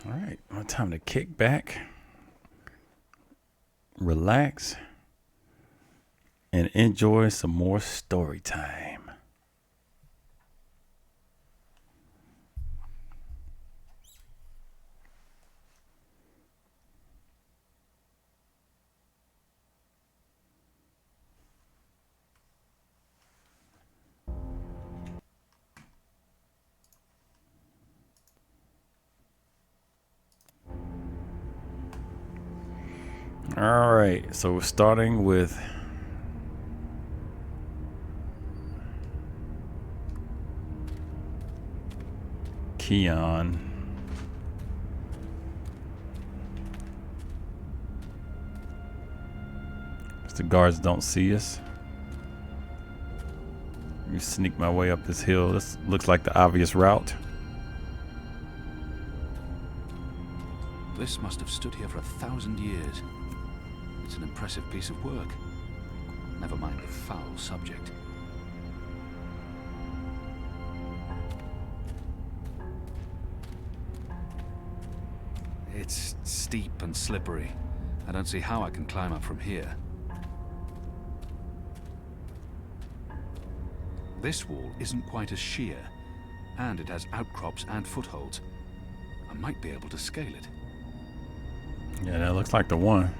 All right, well, time to kick back, relax, and enjoy some more story time. All right, so we're starting with Keon. If the guards don't see us, let me sneak my way up this hill. This looks like the obvious route. This must have stood here for 1,000 years. It's an impressive piece of work. Never mind the foul subject. It's steep and slippery. I don't see how I can climb up from here. This wall isn't quite as sheer, and it has outcrops and footholds. I might be able to scale it. Yeah, that looks like the one.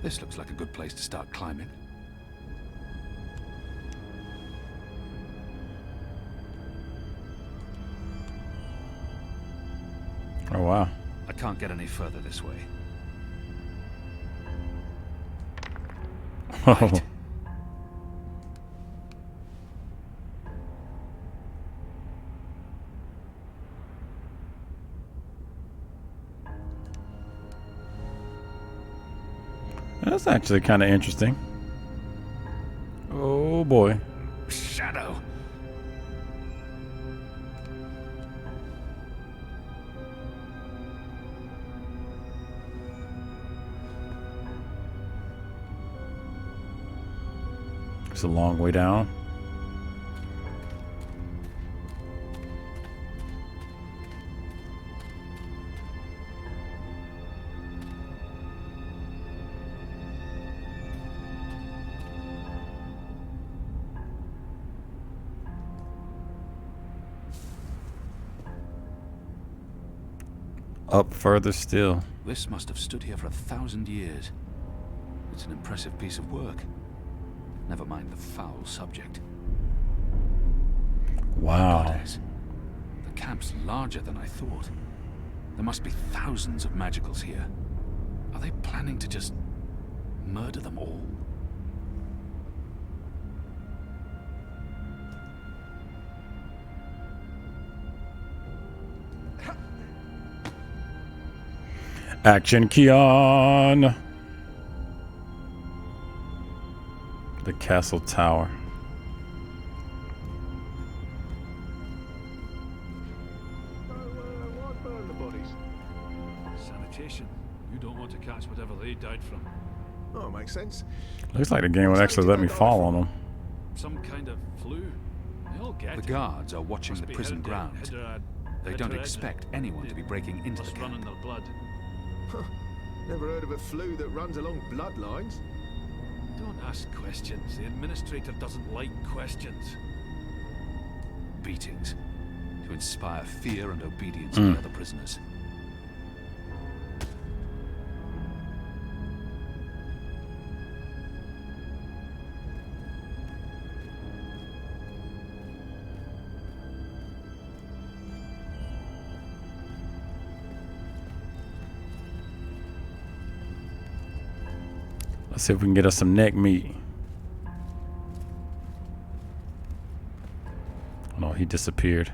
This looks like a good place to start climbing. Oh, wow. I can't get any further this way. Oh. That's actually kind of interesting. Oh boy. Shadow. It's a long way down. Up further still. This must have stood here for 1,000 years. It's an impressive piece of work. Never mind the foul subject. Wow. Goddess. The camp's larger than I thought. There must be thousands of magicals here. Are they planning to just murder them all? Action Keon. The castle tower. Why burn the bodies? Sanitation. You don't want to catch whatever they died from. Oh, makes sense. Looks like the game would actually let me fall on them. Some kind of flu. They all get The it. guards are watching Must the be prison Hydrad- grounds. Hydrad- They don't Hydrad- expect anyone to be breaking into the Must run in camp. their blood. Never heard of a flu that runs along bloodlines. Don't ask questions. The administrator doesn't like questions. Beatings. To inspire fear and obedience in the other prisoners. Let's see if we can get us some neck meat. Oh no, he disappeared.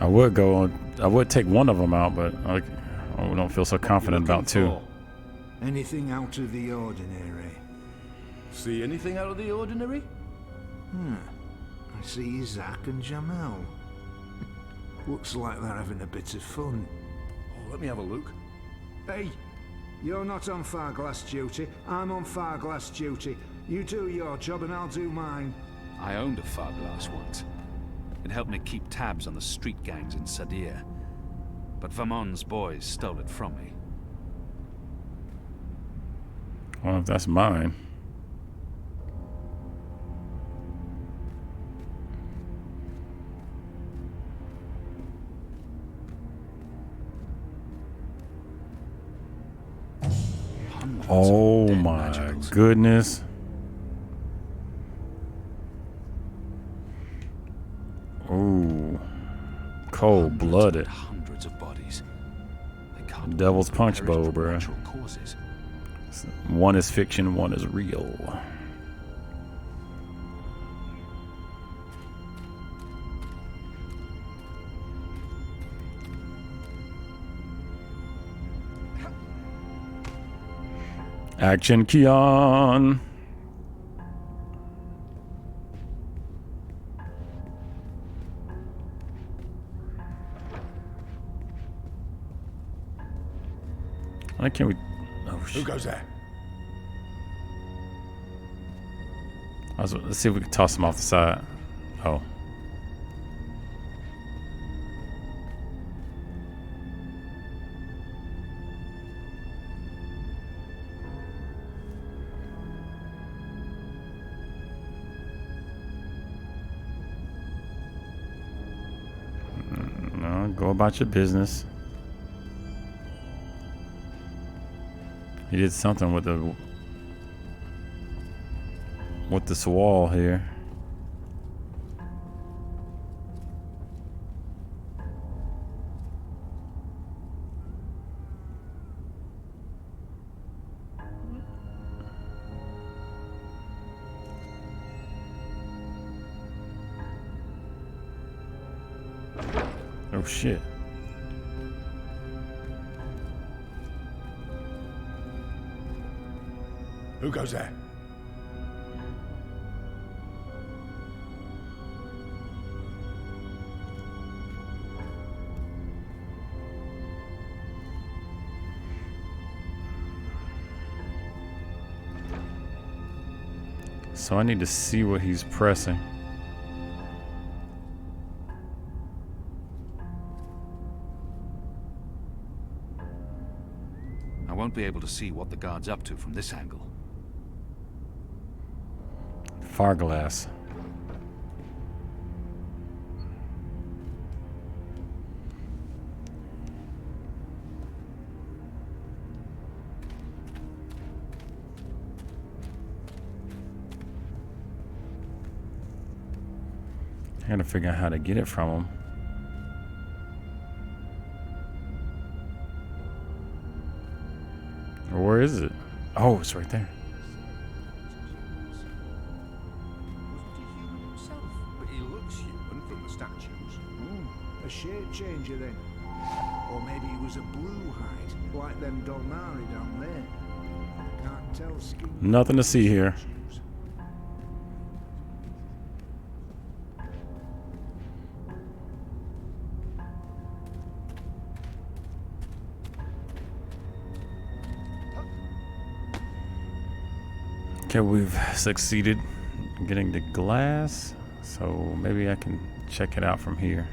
I would go on. I would take one of them out, but I don't feel so confident about two. Anything out of the ordinary? See anything out of the ordinary? I see Zach and Jamel. Looks like they're having a bit of fun. Oh, let me have a look. Hey, you're not on Farglass duty. I'm on Farglass duty. You do your job and I'll do mine. I owned a Farglass once. It helped me keep tabs on the street gangs in Sadir. But Vamon's boys stole it from me. Well, if that's mine. Hundreds Oh of dead my magicals. goodness. Ooh. Cold-blooded. Hundreds of bodies. They can't Devil's all punch perish bowl, from bruh. natural causes. One is fiction, one is real. Action Keon. Why can't we? Oh Who shit! goes there? Let's see if we can toss him off the side. Oh. No, go about your business. He did something with this wall here. Oh shit. Who goes there? So I need to see what he's pressing. I won't be able to see what the guard's up to from this angle. Farglass. I gotta figure out how to get it from him. Where is it? Oh, it's right there. But he looks human from the statues. A shape changer then. Or maybe he was a blue hide, like them Dolnari down there. Can't tell skin. Nothing to see here. Okay, we've succeeded in getting the glass, so maybe I can check it out from here.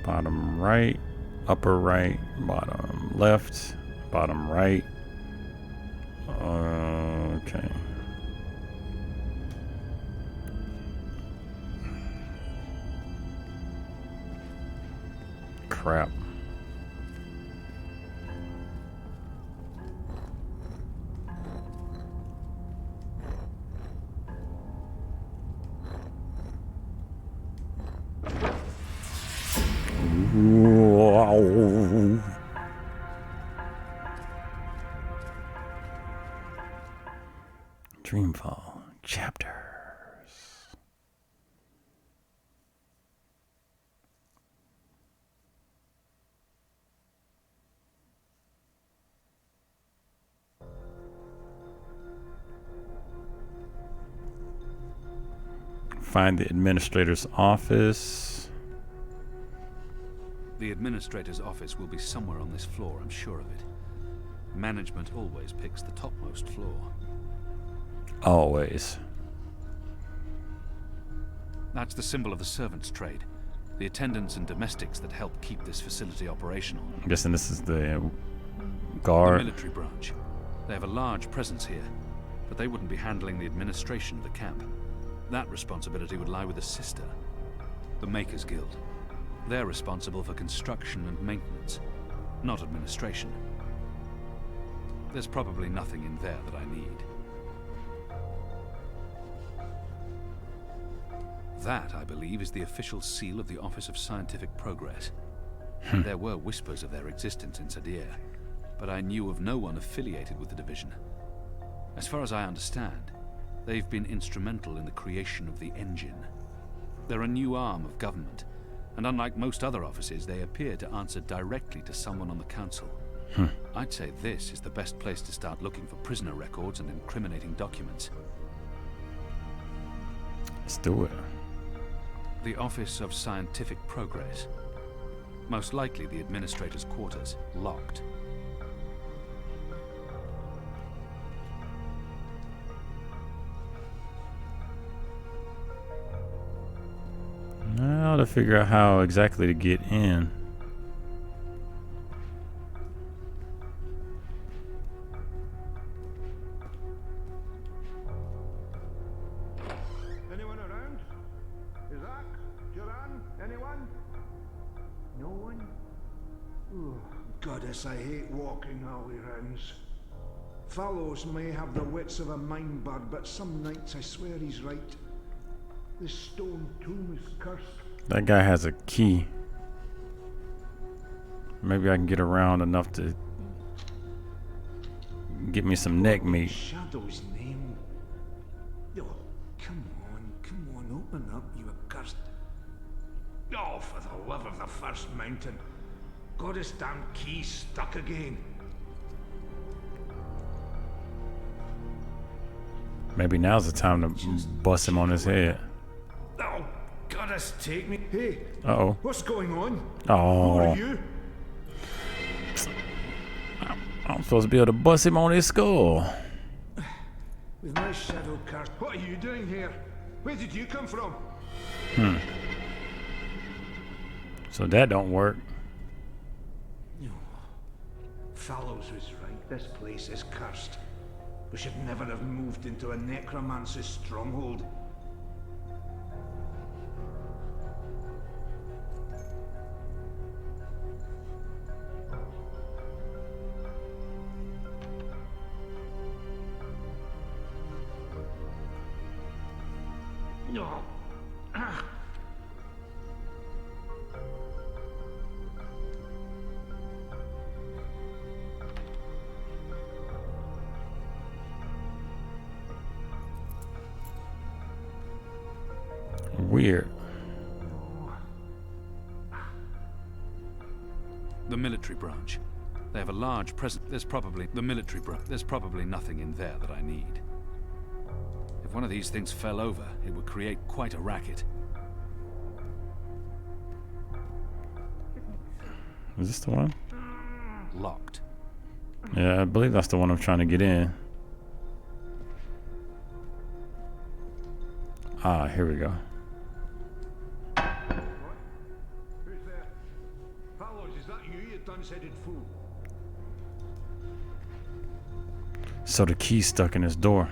Bottom right, upper right, bottom left, bottom right. Okay. Crap. Wow. Dreamfall chapters. Find the administrator's office. The administrator's office will be somewhere on this floor, I'm sure of it. Management always picks the topmost floor. Always. That's the symbol of the servants' trade. The attendants and domestics that help keep this facility operational. I'm guessing this is the The guard. military branch. They have a large presence here, but they wouldn't be handling the administration of the camp. That responsibility would lie with a sister, the Makers Guild. They're responsible for construction and maintenance, not administration. There's probably nothing in there that I need. That, I believe, is the official seal of the Office of Scientific Progress. There were whispers of their existence in Sadir, but I knew of no one affiliated with the division. As far as I understand, they've been instrumental in the creation of the Engine. They're a new arm of government, and unlike most other offices, they appear to answer directly to someone on the council. I'd say this is the best place to start looking for prisoner records and incriminating documents. Let's do it. The Office of Scientific Progress. Most likely the administrator's quarters, locked. Now to figure out how exactly to get in. Anyone around? Isaac? Joran? Anyone? No one? Oh, goddess, I hate walking alley rounds. Fallows may have the wits of a mind bird, but some nights I swear he's right. This stone tomb is cursed. That guy has a key. Maybe I can get around enough to get me some neck meat. Shadow's name. Oh, come on, open up, you accursed. Oh, for the love of the first mountain. Goddess damn key stuck again. Maybe now's the time to bust him on his head. Oh, goddess take me. Hey, Uh-oh. what's going on? Who Oh. are you? I'm supposed to be able to bust him on his skull. With my shadow cursed. What are you doing here? Where did you come from? So that don't work. Fallows was right. This place is cursed. We should never have moved into a necromancer's stronghold. No. Weird. The military branch. They have a large presence. There's probably the military branch. There's probably nothing in there that I need. If one of these things fell over, it would create quite a racket. Is this the one? Locked. Yeah, I believe that's the one I'm trying to get in. Ah, here we go. Who's there? Fallows, is that you dunce-headed fool? So the key's stuck in his door.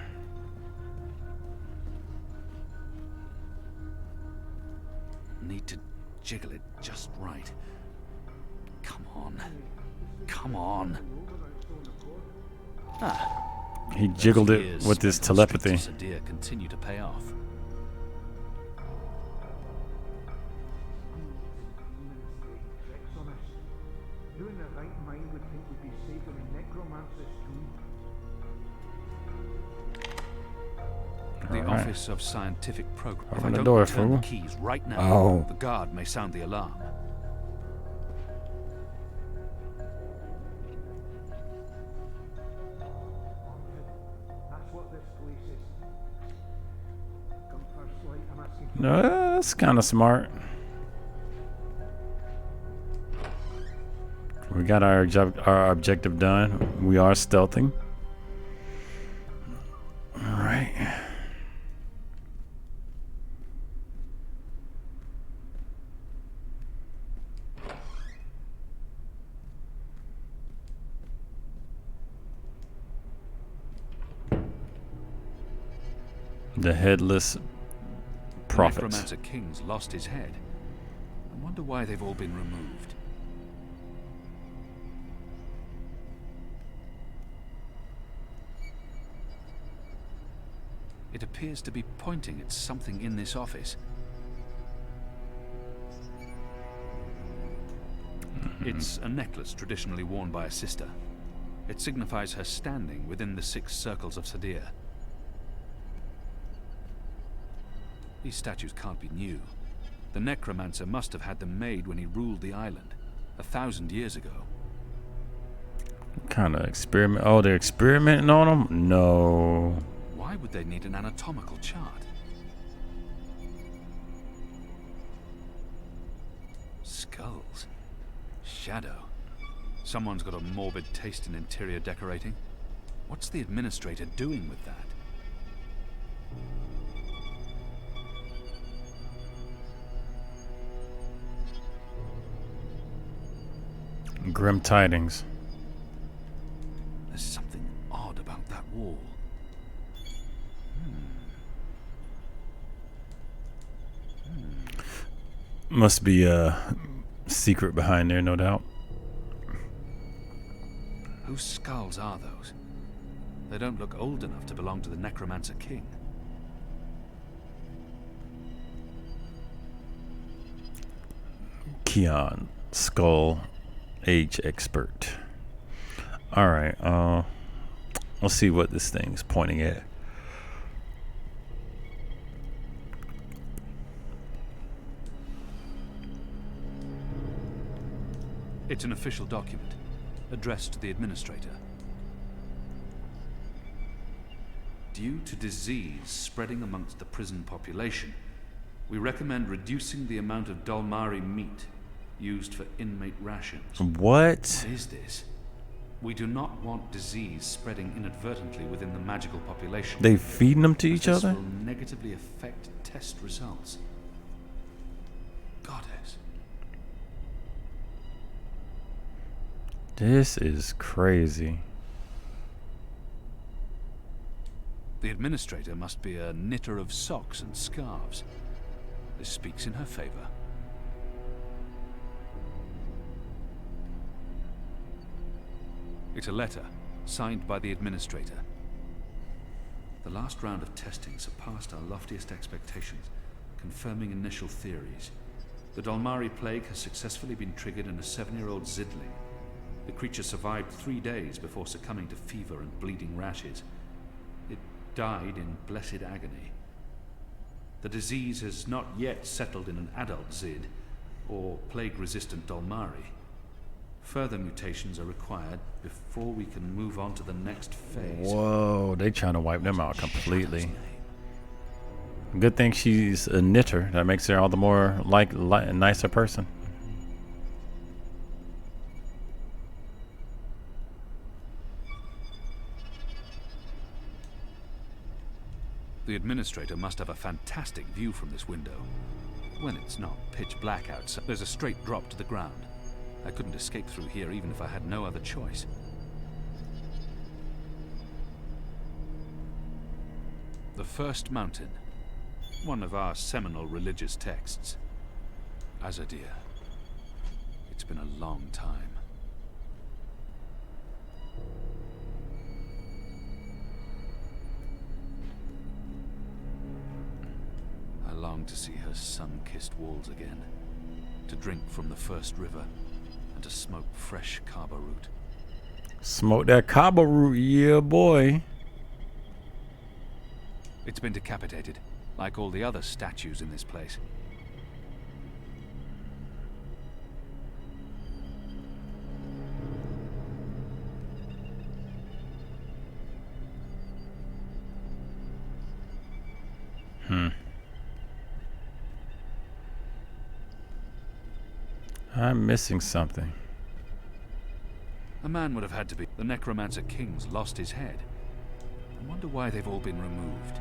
Need to jiggle it just right. Come on. Come on. He jiggled it Years with his spent on the telepathy. streets of Sadir continue to pay off. You in the right mind would think we'd be safer in necromancer's tomb. The Alright. Office of Scientific Progress. If I Open the don't door, return the fool. keys right now, Oh. the guard may sound the alarm. That's what this place is. Come first light, I'm asking No, that's kind of smart. We got our objective done. We are stealthing. All right. The headless prophets. Necromancer King's lost his head. I wonder why they've all been removed. It appears to be pointing at something in this office. It's a necklace traditionally worn by a sister. It signifies her standing within the 6 circles of Sadir. These statues can't be new. The necromancer must have had them made when he ruled the island, 1,000 years ago. Kind of experiment. Oh, they're experimenting on them? No. Why would they need an anatomical chart? Skulls. Shadow. Someone's got a morbid taste in interior decorating. What's the administrator doing with that? Grim tidings. There's something odd about that wall. Must be a secret behind there, no doubt. Whose skulls are those? They don't look old enough to belong to the Necromancer King. Keon, skull, age expert. All right, let's see what this thing's pointing at. It's an official document, addressed to the administrator. Due to disease spreading amongst the prison population, we recommend reducing the amount of Dalmari meat used for inmate rations. What? What is this? We do not want disease spreading inadvertently within the magical population. They feeding them to each This other? will negatively affect test results. Goddess. This is crazy. The administrator must be a knitter of socks and scarves. This speaks in her favor. It's a letter, signed by the administrator. The last round of testing surpassed our loftiest expectations, confirming initial theories. The Dalmari plague has successfully been triggered in a 7-year-old Zidling. The creature survived 3 days before succumbing to fever and bleeding rashes. It died in blessed agony. The disease has not yet settled in an adult Zid, or plague-resistant Dalmari. Further mutations are required before we can move on to the next phase. Whoa, they trying to wipe them out completely. Good thing she's a knitter. That makes her all the more like a nicer person. The administrator must have a fantastic view from this window. When it's not pitch black outside, there's a straight drop to the ground. I couldn't escape through here even if I had no other choice. The First Mountain. One of our seminal religious texts. Azadir. It's been a long time. I long to see her sun-kissed walls again. To drink from the first river. And to smoke fresh kaba root. Smoke that kaba root, yeah, boy. It's been decapitated, like all the other statues in this place. I'm missing something. A man would have had to be. The Necromancer King's lost his head. I wonder why they've all been removed.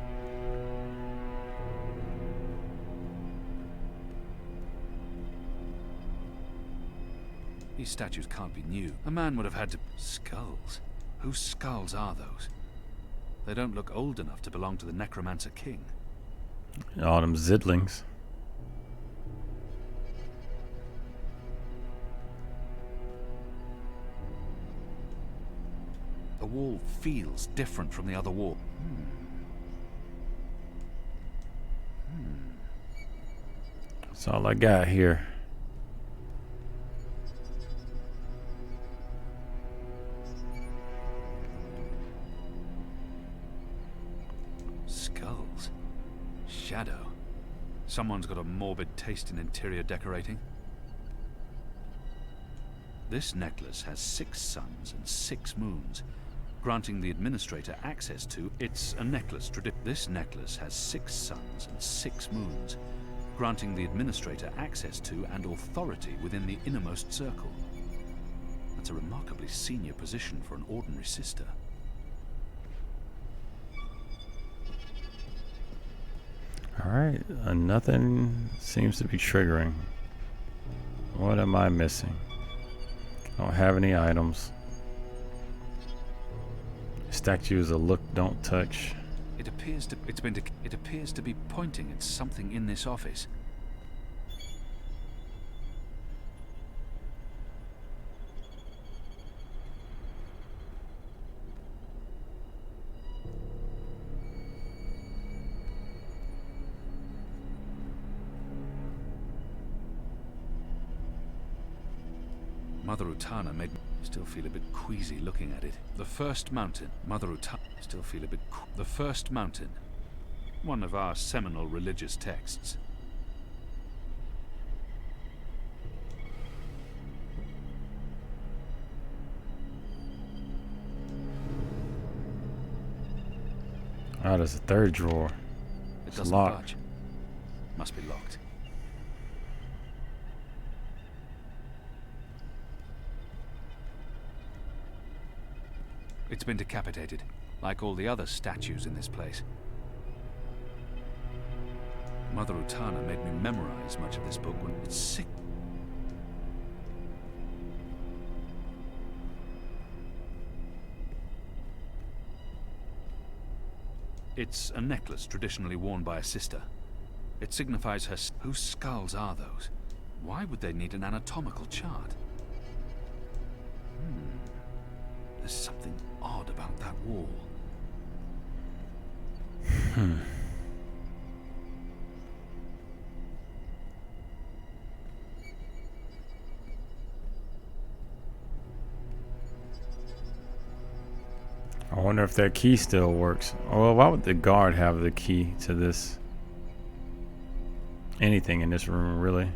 These statues can't be new. A man would have had to... Skulls? Whose skulls are those? They don't look old enough to belong to the Necromancer King. All them zidlings. The wall feels different from the other wall. That's all I got here. Skulls. Shadow. Someone's got a morbid taste in interior decorating. This necklace has 6 suns and 6 moons, granting the administrator access to... It's a necklace. This necklace has 6 suns and 6 moons, granting the administrator access to and authority within the innermost circle. That's a remarkably senior position for an ordinary sister. Alright, nothing seems to be triggering. What am I missing? I don't have any items. Statues of look, don't touch. It appears to be pointing at something in this office. Mother Utana made me still feel a bit queasy looking at it. The first mountain. Mother Utana still feel a bit The first mountain. One of our seminal religious texts. Oh, there's a third drawer. It It's doesn't locked. budge. Must be locked. It's been decapitated, like all the other statues in this place. Mother Utana made me memorize much of this book when it's sick. It's a necklace traditionally worn by a sister. It signifies her... Whose skulls are those? Why would they need an anatomical chart? There's something odd about that wall. I wonder if that key still works. Oh, well, why would the guard have the key to this? Anything in this room, really?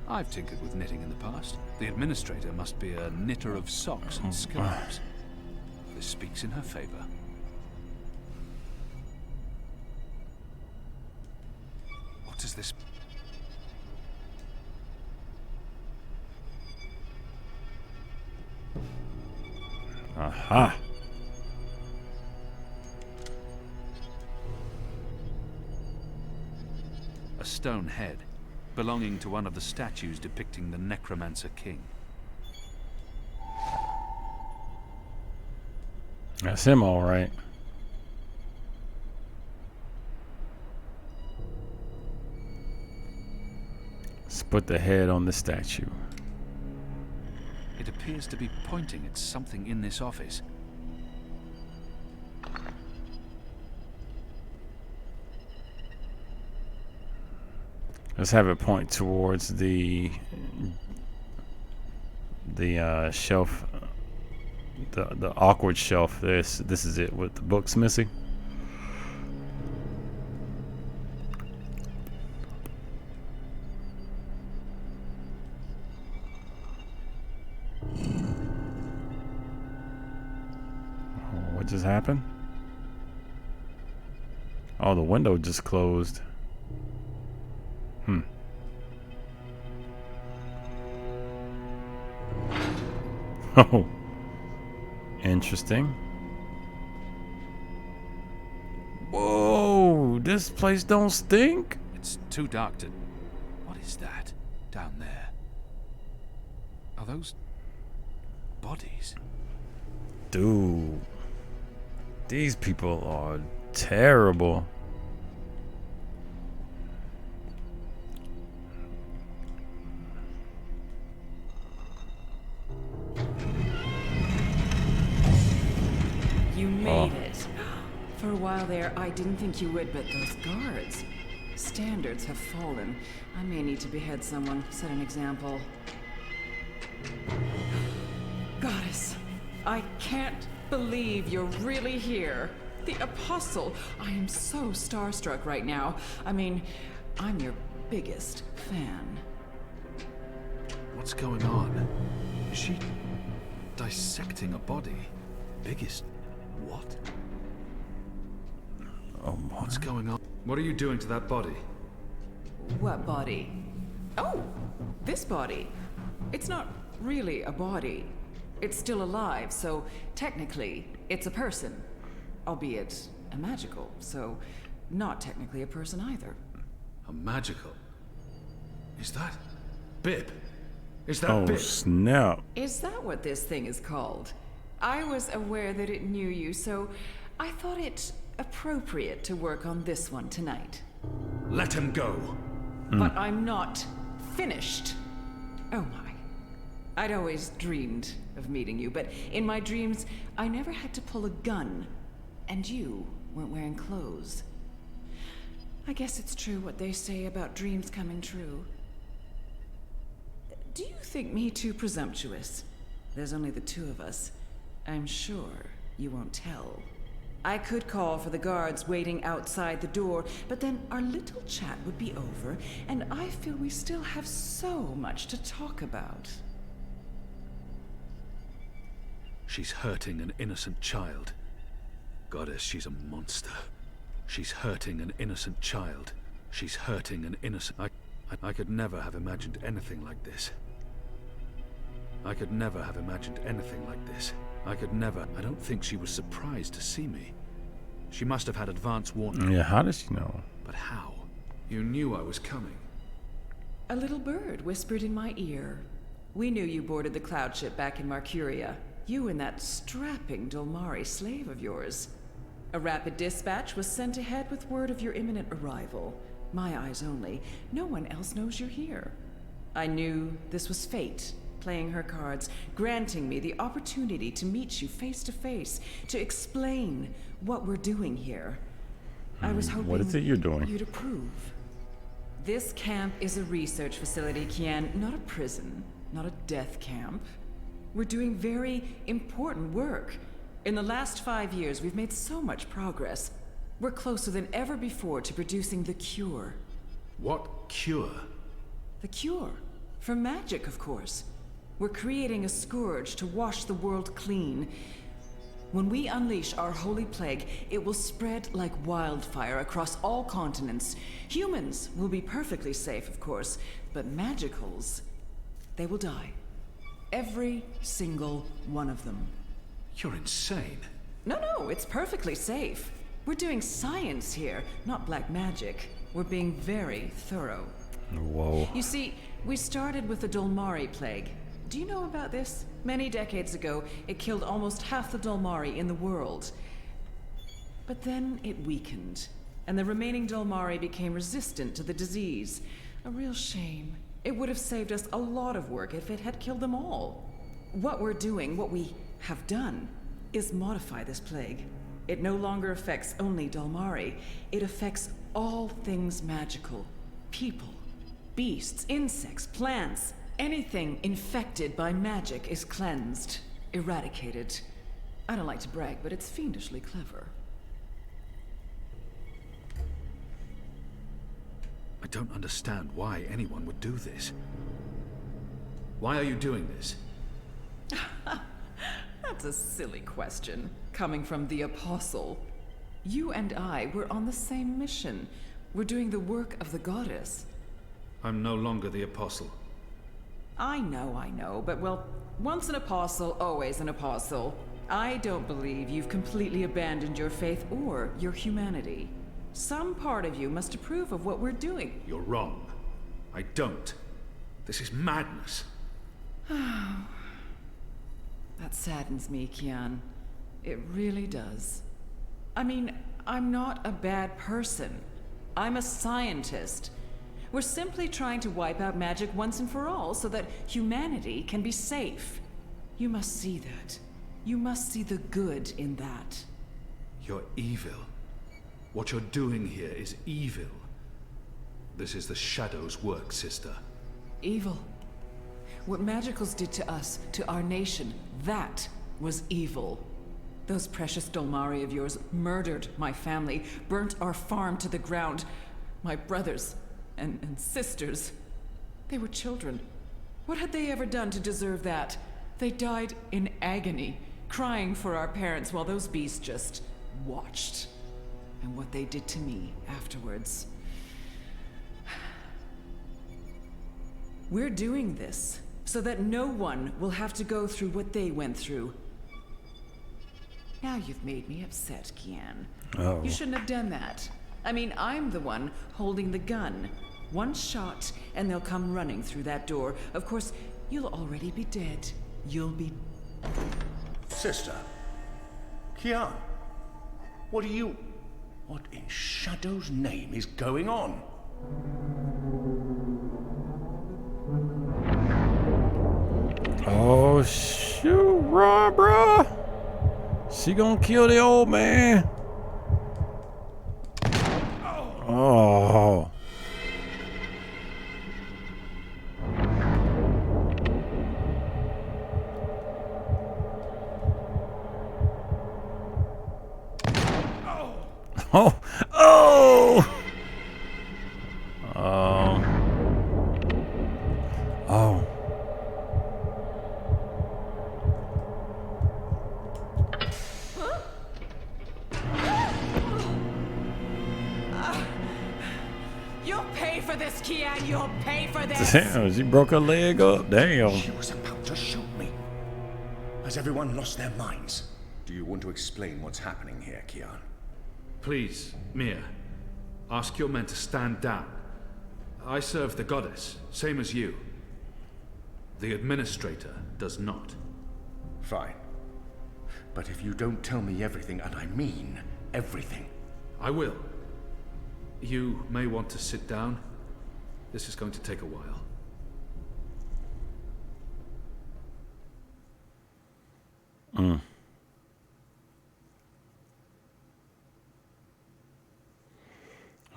I've tinkered with knitting in the past. The administrator must be a knitter of socks and scarves. This speaks in her favor. What is this? Aha! A stone head, belonging to one of the statues depicting the Necromancer King. That's him, all right. Let's put the head on the statue. It appears to be pointing at something in this office. Let's have it point towards the shelf, the awkward shelf. This is it with the books missing. What just happened? Oh, the window just closed. Oh, interesting. Whoa, this place don't stink. It's too dark to... What is that down there? Are those bodies? Dude, these people are terrible. You made it. For a while there, I didn't think you would, but those guards. Standards have fallen. I may need to behead someone, set an example. Goddess, I can't believe you're really here. The Apostle. I am so starstruck right now. I mean, I'm your biggest fan. What's going on? Is she dissecting a body? Biggest... What? Oh my. What's going on? What are you doing to that body? What body? Oh, this body. It's not really a body. It's still alive, so technically, it's a person. Albeit a magical, so not technically a person either. A magical? Is that... Bib? Is that Oh Bib? snap. Is that what this thing is called? I was aware that it knew you, so I thought it appropriate to work on this one tonight. Let him go! But I'm not finished. Oh my. I'd always dreamed of meeting you, but in my dreams, I never had to pull a gun. And you weren't wearing clothes. I guess it's true what they say about dreams coming true. Do you think me too presumptuous? There's only the two of us. I'm sure you won't tell. I could call for the guards waiting outside the door, but then our little chat would be over, and I feel we still have so much to talk about. She's hurting an innocent child. Goddess, she's a monster. She's hurting an innocent child. She's hurting an innocent... I could never have imagined anything like this. I could never have imagined anything like this. I could never... I don't think she was surprised to see me. She must have had advance warning. Yeah, how does she know? But how? You knew I was coming. A little bird whispered in my ear. We knew you boarded the cloud ship back in Marcuria. You and that strapping Dolmari slave of yours. A rapid dispatch was sent ahead with word of your imminent arrival. My eyes only. No one else knows you're here. I knew this was fate, playing her cards, granting me the opportunity to meet you face to face, to explain what we're doing here. I was hoping What is it you're doing? you'd approve. This camp is a research facility, Kian, not a prison, not a death camp. We're doing very important work. In the last 5 years, we've made so much progress. We're closer than ever before to producing the cure. What cure? The cure? For magic, of course. We're creating a scourge to wash the world clean. When we unleash our holy plague, it will spread like wildfire across all continents. Humans will be perfectly safe, of course, but magicals, they will die. Every single one of them. You're insane. No, it's perfectly safe. We're doing science here, not black magic. We're being very thorough. Whoa. You see, we started with the Dolmari plague. Do you know about this? Many decades ago, it killed almost half the Dolmari in the world. But then it weakened, and the remaining Dolmari became resistant to the disease. A real shame. It would have saved us a lot of work if it had killed them all. What we're doing, what we have done, is modify this plague. It no longer affects only Dolmari. It affects all things magical. People, beasts, insects, plants. Anything infected by magic is cleansed, eradicated. I don't like to brag, but it's fiendishly clever. I don't understand why anyone would do this. Why are you doing this? That's a silly question, coming from the Apostle. You and I were on the same mission. We're doing the work of the goddess. I'm no longer the Apostle. I know, but well, once an apostle, always an apostle. I don't believe you've completely abandoned your faith or your humanity. Some part of you must approve of what we're doing. You're wrong. I don't. This is madness. That saddens me, Kian. It really does. I mean, I'm not a bad person. I'm a scientist. We're simply trying to wipe out magic once and for all so that humanity can be safe. You must see that. You must see the good in that. You're evil. What you're doing here is evil. This is the Shadow's work, sister. Evil. What Magicals did to us, to our nation, that was evil. Those precious Dolmari of yours murdered my family, burnt our farm to the ground. My brothers and sisters. They were children. What had they ever done to deserve that? They died in agony, crying for our parents while those beasts just watched. And what they did to me afterwards. We're doing this so that no one will have to go through what they went through. Now you've made me upset, Kian. Oh. You shouldn't have done that. I mean, I'm the one holding the gun. One shot, and they'll come running through that door. Of course, you'll already be dead. You'll be... Sister. Kian. What in Shadow's name is going on? Oh, shoot, bruh. She gonna kill the old man. Oh. Oh. Oh. Oh. You'll pay for this, Kian. You'll pay for this. Damn, she broke her leg up. Damn. She was about to shoot me. Has everyone lost their minds? Do you want to explain what's happening here, Kian? Please, Mia. Ask your men to stand down. I serve the goddess, same as you. The administrator does not. Fine. But if you don't tell me everything, and I mean everything... I will. You may want to sit down. This is going to take a while.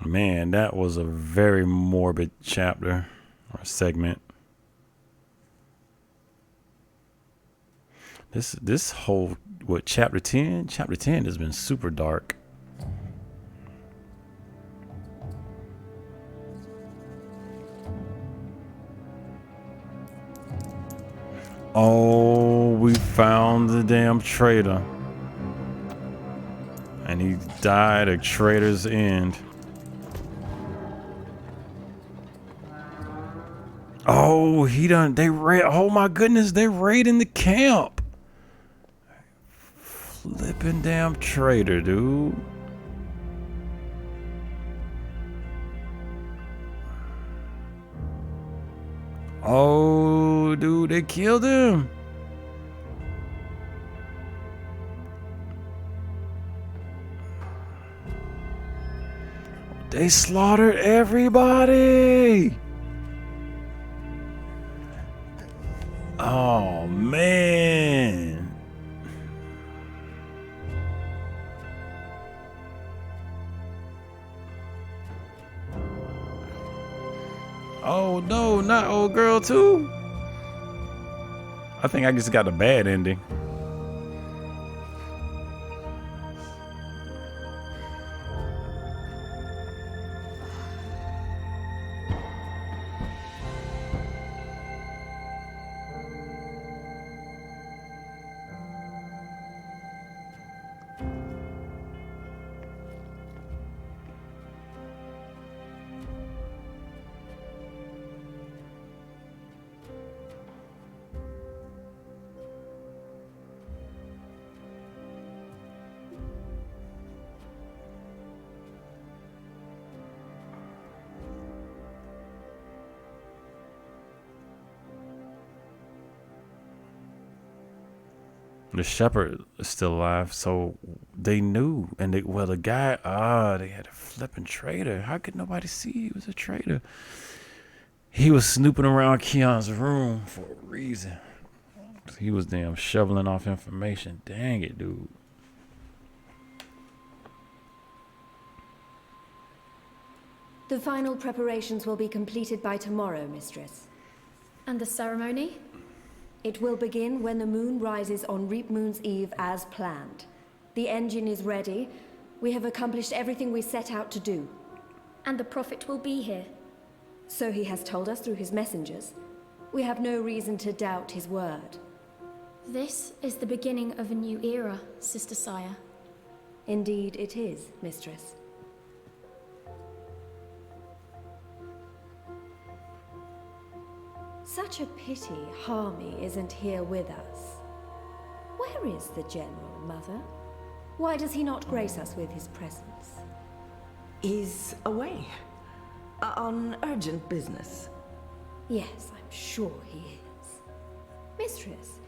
Man, that was a very morbid chapter or segment. This whole, what, chapter 10? Chapter 10 has been super dark. Oh, we found the damn traitor. And he died a traitor's end. Oh, oh my goodness, they raiding the camp. Flipping damn traitor, dude. Oh, dude, they killed him. They slaughtered everybody. Oh, man. Oh, no, not old girl, too. I think I just got a bad ending. The shepherd is still alive, so they knew. And the guy, they had a flipping traitor. How could nobody see he was a traitor? He was snooping around Keon's room for a reason. He was damn shoveling off information. Dang it, dude. The final preparations will be completed by tomorrow, Mistress. And the ceremony? It will begin when the moon rises on Reap Moon's Eve as planned. The engine is ready. We have accomplished everything we set out to do. And the Prophet will be here. So he has told us through his messengers. We have no reason to doubt his word. This is the beginning of a new era, Sister Saya. Indeed it is, Mistress. Such a pity Harmy isn't here with us. Where is the General, Mother? Why does he not grace us with his presence? He's away. On urgent business. Yes, I'm sure he is. Mistress,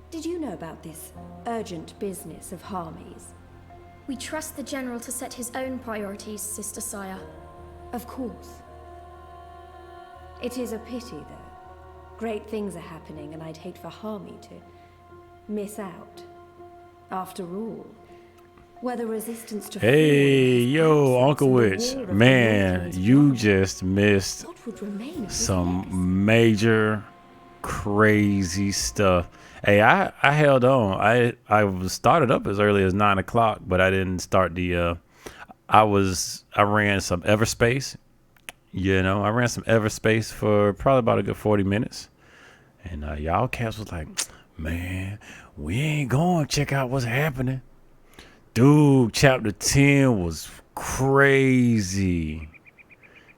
did you know about this urgent business of Harmy's? We trust the General to set his own priorities, Sister Saya. Of course. It is a pity, though. Great things are happening, and I'd hate for Harmy to miss out. After all, where the resistance to Hey, yo, Uncle Witch. Man, you just missed what would remain of his some legacy? major crazy stuff. Hey, I held on. I was started up as early as 9 o'clock, but I didn't start the I ran some Everspace. You know, I ran some Everspace for probably about a good 40 minutes. And y'all cats was like, man, we ain't going to check out what's happening. Dude, chapter 10 was crazy.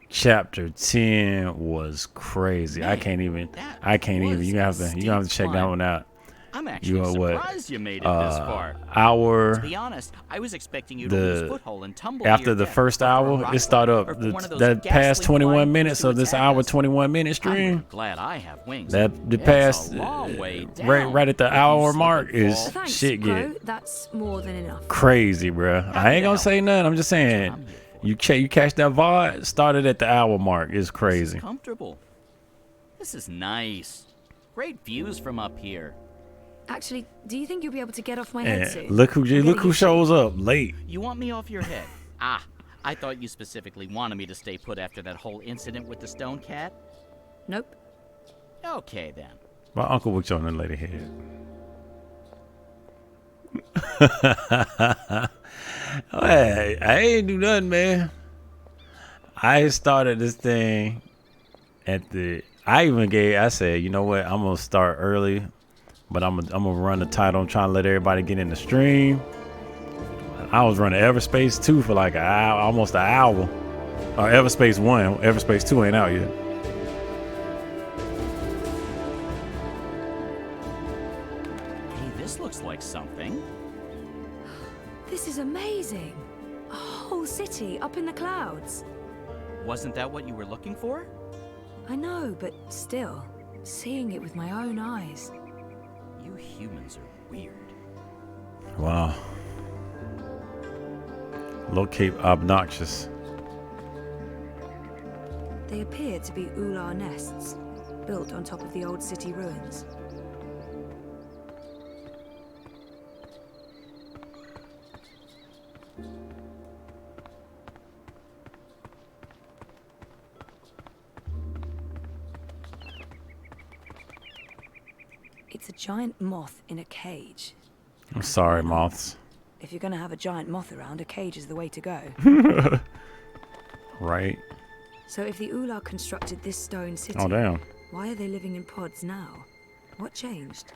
Chapter 10 was crazy. I can't even. You're gonna have to check that one out. I'm actually surprised you made it this far. To be honest, I was expecting you to lose foothold and tumble after the first hour, it started up. That past 21 minutes of this hour, 21-minute stream. I'm glad I have wings. The past right at the hour mark is Thanks, shit Crow. get That's more than enough. crazy, bruh. I ain't gonna say nothing. I'm just saying, you catch that VOD started at the hour mark. It's crazy. This is comfortable. This is nice. Great views from up here. Actually, do you think you'll be able to get off my head soon? Look who shows up late. You want me off your head? I thought you specifically wanted me to stay put after that whole incident with the stone cat. Nope. Okay then. My uncle was on the lady head. Hey, I ain't do nothing, man. I started this thing I said, you know what? I'm gonna start early, but I'm gonna run the title. I'm trying to let everybody get in the stream. I was running Everspace 2 for like an hour, almost an hour. Or Everspace 1. Everspace 2 ain't out yet. Hey, this looks like something. This is amazing. A whole city up in the clouds. Wasn't that what you were looking for? I know, but still, seeing it with my own eyes. You humans are weird. Wow. Locate obnoxious. They appear to be Ular nests, built on top of the old city ruins. It's a giant moth in a cage. I'm sorry, moths. If you're gonna have a giant moth around, a cage is the way to go. Right. So if the Ular constructed this stone city, Oh, damn. why are they living in pods now? What changed?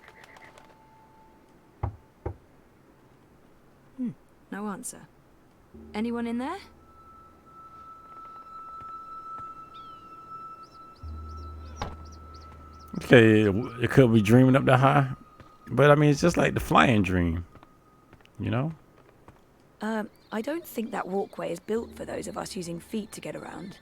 No answer. Anyone in there? Okay, it could be dreaming up that high. But I mean, it's just like the flying dream. You know? I don't think that walkway is built for those of us using feet to get around.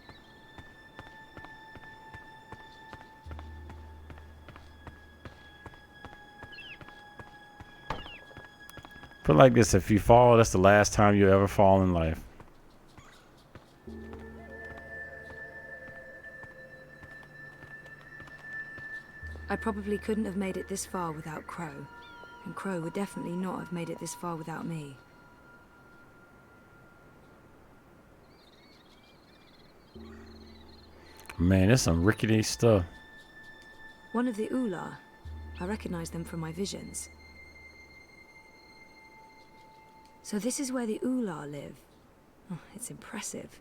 Put it like this, if you fall, that's the last time you ever fall in life. I probably couldn't have made it this far without Crow. And Crow would definitely not have made it this far without me. Man, there's some rickety stuff. One of the Ula. I recognize them from my visions. So this is where the Ula live. Oh, it's impressive.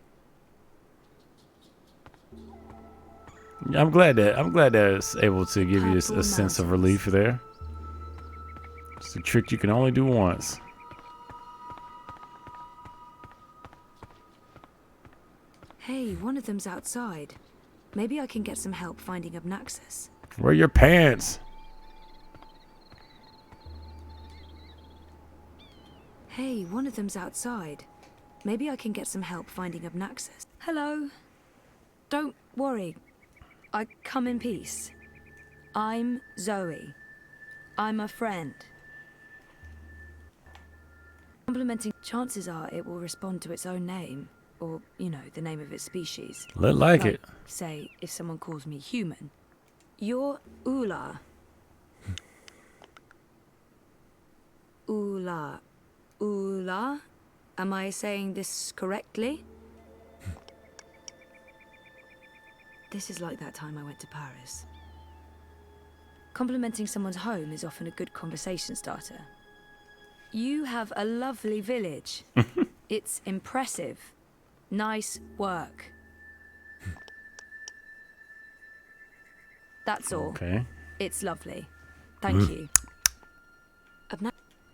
I'm glad that it's able to give you a sense of relief there. It's a trick you can only do once. Hey, one of them's outside. Maybe I can get some help finding Abnaxus. Where are your pants? Hey, one of them's outside. Maybe I can get some help finding Abnaxus. Hello. Don't worry. I come in peace. I'm Zoe. I'm a friend. Complimenting, chances are it will respond to its own name. Or, you know, the name of its species. Look like it. Say, if someone calls me human. You're Ula. Ula. Ula? Am I saying this correctly? This is like that time I went to Paris. Complimenting someone's home is often a good conversation starter. You have a lovely village. It's impressive. Nice work. That's all. Okay. It's lovely. Thank you.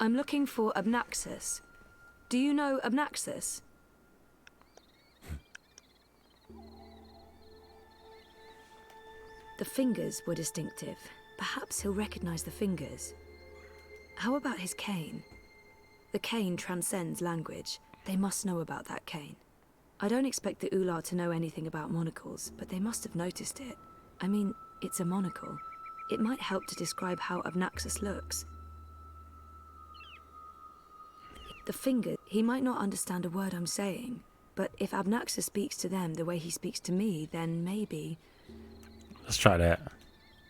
I'm looking for Abnaxus. Do you know Abnaxus? The fingers were distinctive. Perhaps he'll recognize the fingers. How about his cane? The cane transcends language. They must know about that cane. I don't expect the Ula to know anything about monocles, but they must have noticed it. I mean, it's a monocle. It might help to describe how Abnaxus looks. The finger, he might not understand a word I'm saying, but if Abnaxus speaks to them the way he speaks to me, then maybe... Let's try that.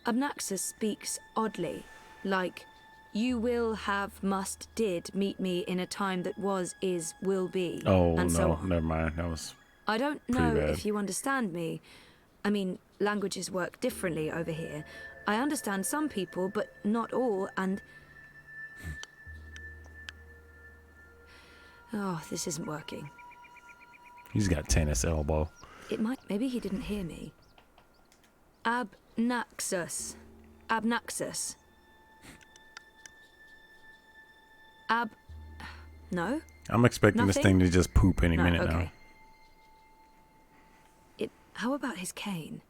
Abnaxus speaks oddly, like, you will, have, must, did meet me in a time that was, is, will be. Oh, and no, so on. never mind. That was I don't know bad. if you understand me. I mean, languages work differently over here. I understand some people, but not all, and... Oh, this isn't working. He's got tennis elbow. It might... Maybe he didn't hear me. Abnaxus. Abnaxus. No? I'm expecting this thing to just poop any minute now. How about his cane?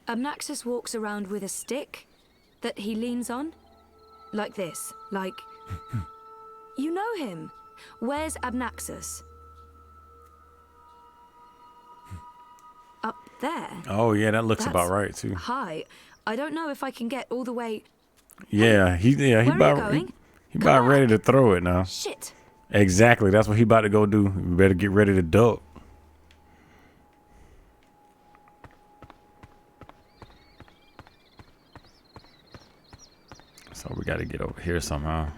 Abnaxus walks around with a stick that he leans on. Like this. Like... You know him. Where's Abnaxus? Up there. Oh, yeah, that looks about right, too. High. I don't know if I can get all the way... Yeah, he about ready to throw it now. Shit. Exactly. That's what he about to go do. We better get ready to duck. So we got to get over here somehow.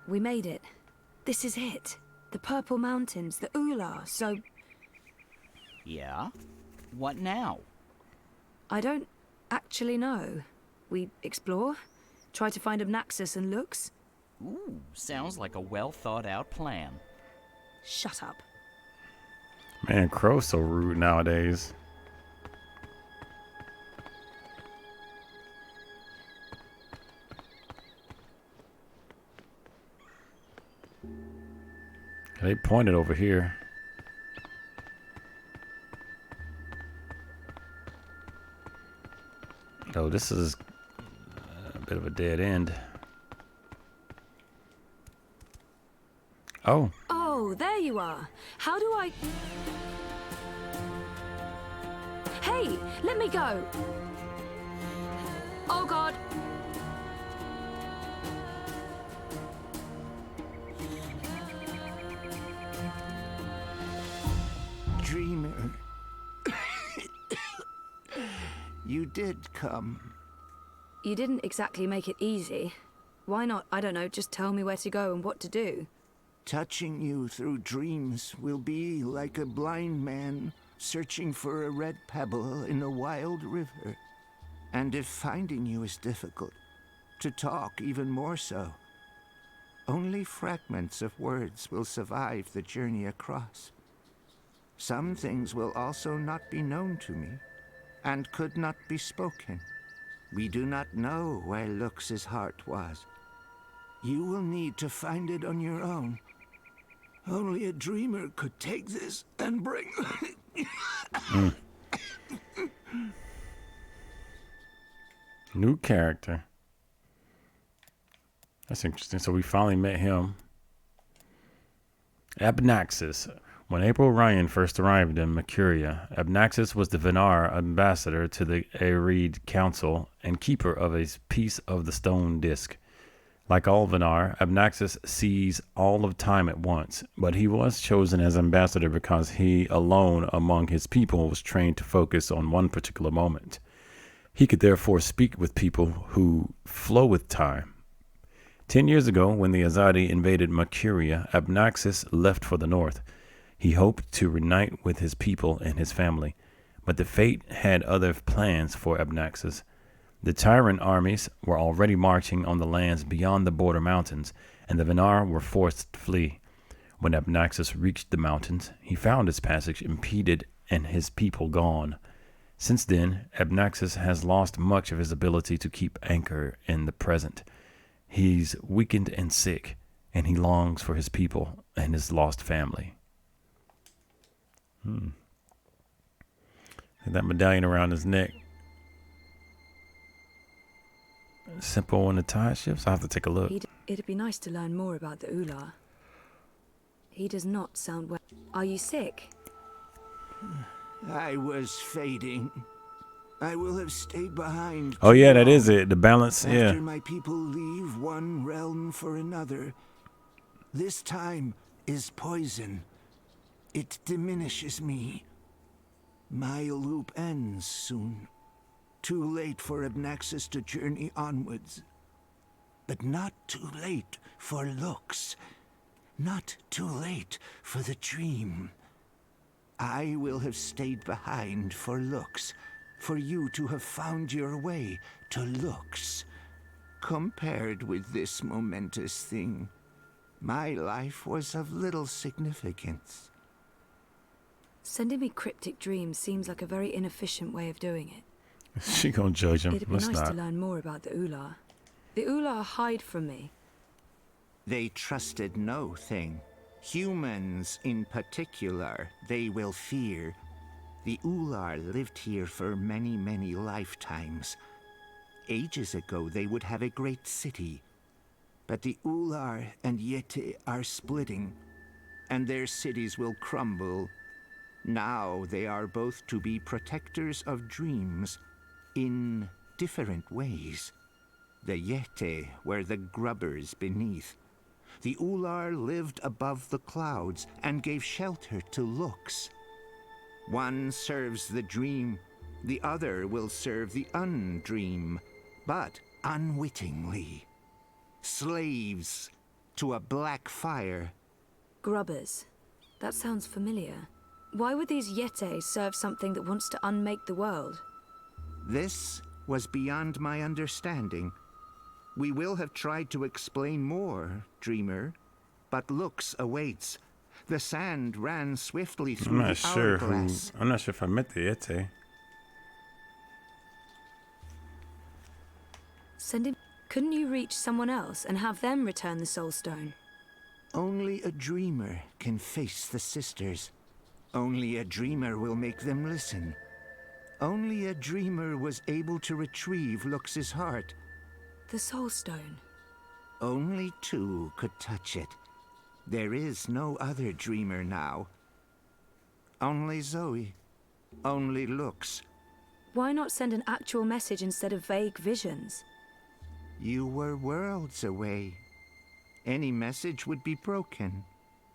We made it. This is it. The Purple Mountains, the Ula, so... Yeah? What now? I don't actually know. We explore, try to find Abnaxus and Lux. Ooh, sounds like a well-thought-out plan. Shut up. Man, Crow's so rude nowadays. They pointed over here. Oh, this is a bit of a dead end. Oh. Oh, there you are. How do I... Hey, me! Let me go! Oh God! Dreamer. You did come. You didn't exactly make it easy. Why not, I don't know, just tell me where to go and what to do? Touching you through dreams will be like a blind man searching for a red pebble in a wild river. And if finding you is difficult, to talk even more so. Only fragments of words will survive the journey across. Some things will also not be known to me, and could not be spoken. We do not know where Lux's heart was. You will need to find it on your own. Only a dreamer could take this and bring... New character. That's interesting. So we finally met him. Abnaxis. When April Ryan first arrived in Mercuria, Abnaxis was the Venar ambassador to the Arid Council and keeper of a piece of the stone disk. Like all Venar, Abnaxis sees all of time at once, but he was chosen as ambassador because he alone among his people was trained to focus on one particular moment. He could therefore speak with people who flow with time. 10 years ago, when the Azadi invaded Mercuria, Abnaxis left for the north. He hoped to reunite with his people and his family, but the fate had other plans for Abnaxis. The tyrant armies were already marching on the lands beyond the border mountains, and the Venar were forced to flee. When Abnaxis reached the mountains, he found his passage impeded and his people gone. Since then, Abnaxis has lost much of his ability to keep anchor in the present. He's weakened and sick, and he longs for his people and his lost family. That medallion around his neck. Simple on the tide ships? I'll have to take a look. It'd be nice to learn more about the Ular. He does not sound well. Are you sick? I was fading. I will have stayed behind. Oh yeah, that is it. The balance, yeah. After my people leave one realm for another, this time is poison. It diminishes me. My loop ends soon. Too late for Abnaxis to journey onwards. But not too late for Lux. Not too late for the dream. I will have stayed behind for Lux, for you to have found your way to Lux. Compared with this momentous thing, my life was of little significance. Sending me cryptic dreams seems like a very inefficient way of doing it. She gonna judge him. It'd be nice to learn more about the Ular. The Ular hide from me. They trusted no thing. Humans in particular, they will fear. The Ular lived here for many, many lifetimes. Ages ago, they would have a great city. But the Ular and Yeti are splitting, and their cities will crumble. Now they are both to be protectors of dreams in different ways. The Yeti were the grubbers beneath. The Ular lived above the clouds and gave shelter to Lux. One serves the dream, the other will serve the undream, but unwittingly. Slaves to a black fire. Grubbers. That sounds familiar. Why would these Yeti serve something that wants to unmake the world? This was beyond my understanding. We will have tried to explain more, Dreamer, but Lux awaits. The sand ran swiftly through the hourglass. I'm not sure if I met the Yeti. Send him. Couldn't you reach someone else and have them return the Soul Stone? Only a dreamer can face the sisters. Only a dreamer will make them listen. Only a dreamer was able to retrieve Lux's heart. The Soul Stone. Only two could touch it. There is no other dreamer now. Only Zoe. Only Lux. Why not send an actual message instead of vague visions? You were worlds away. Any message would be broken,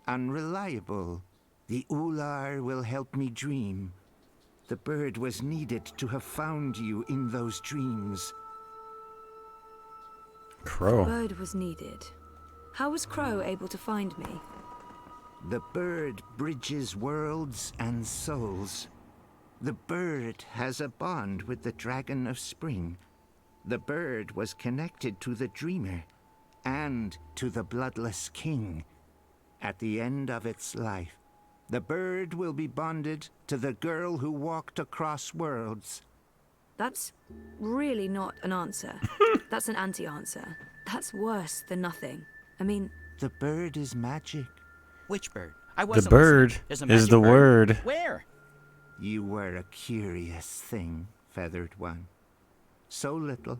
unreliable. The Ular will help me dream. The bird was needed to have found you in those dreams. Crow. The bird was needed. How was Crow able to find me? The bird bridges worlds and souls. The bird has a bond with the Dragon of Spring. The bird was connected to the Dreamer and to the Bloodless King. At the end of its life, the bird will be bonded to the girl who walked across worlds. That's really not an answer. That's an anti-answer. That's worse than nothing. I mean... The bird is magic. Which bird? The bird is the word. Where? You were a curious thing, Feathered One. So little,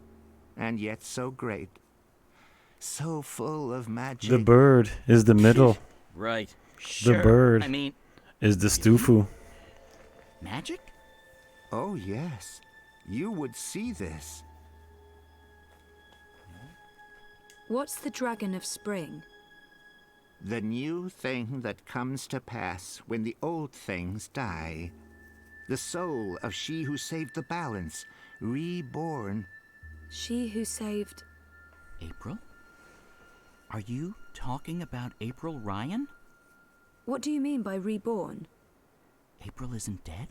and yet so great. So full of magic. The bird is the middle. Right. Sure. The bird I mean, is the Stufu. Magic? Oh, yes. You would see this. What's the Dragon of Spring? The new thing that comes to pass when the old things die. The soul of she who saved the balance, reborn. She who saved... April? Are you talking about April Ryan? What do you mean by reborn? April isn't dead?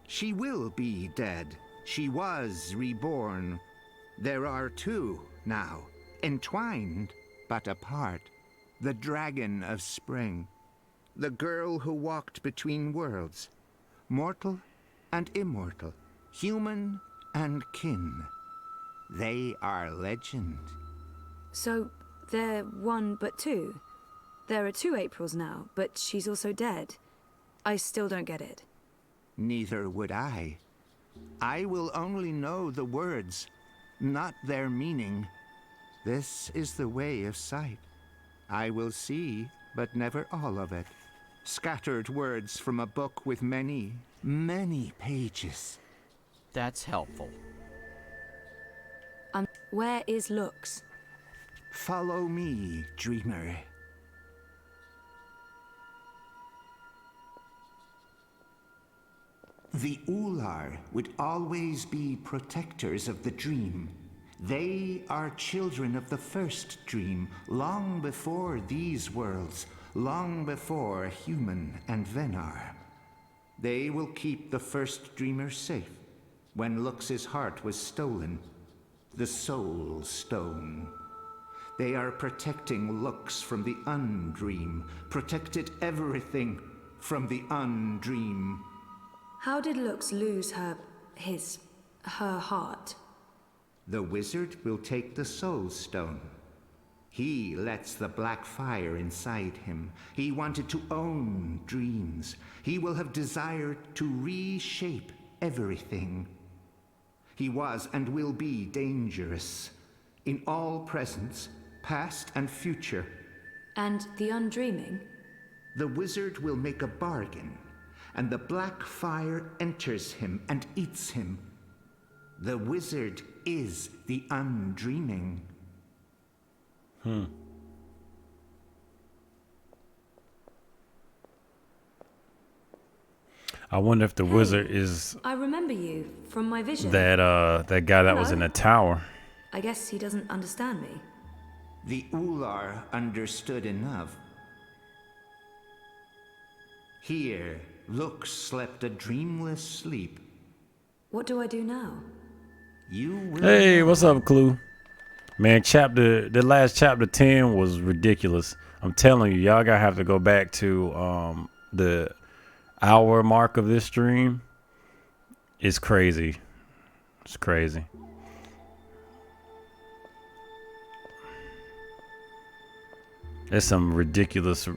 She will be dead. She was reborn. There are two now, entwined but apart. The Dragon of Spring. The girl who walked between worlds. Mortal and immortal. Human and kin. They are legend. So, they're one but two? There are two Aprils now, but she's also dead. I still don't get it. Neither would I. I will only know the words, not their meaning. This is the way of sight. I will see, but never all of it. Scattered words from a book with many, many pages. That's helpful. Where is Lux? Follow me, dreamer. The Ular would always be protectors of the dream. They are children of the first dream, long before these worlds, long before Human and Venar. They will keep the first dreamer safe. When Lux's heart was stolen, the Soul Stone. They are protecting Lux from the Undream, protected everything from the Undream. How did Lux lose her heart? The wizard will take the Soul Stone. He lets the black fire inside him. He wanted to own dreams. He will have desired to reshape everything. He was and will be dangerous in all presence, past and future. And the Undreaming? The wizard will make a bargain, and the black fire enters him and eats him. The wizard is the Undreaming. I wonder if the wizard is I remember you from my vision. that guy that was in the tower. I guess he doesn't understand me. The Ular understood enough. Here, Lux slept a dreamless sleep. What do I do now? You will Hey, know. what's up, Clue? Man, the last chapter 10 was ridiculous. I'm telling you, y'all gotta have to go back to the hour mark of this stream. It's crazy. It's crazy. There's some ridiculous,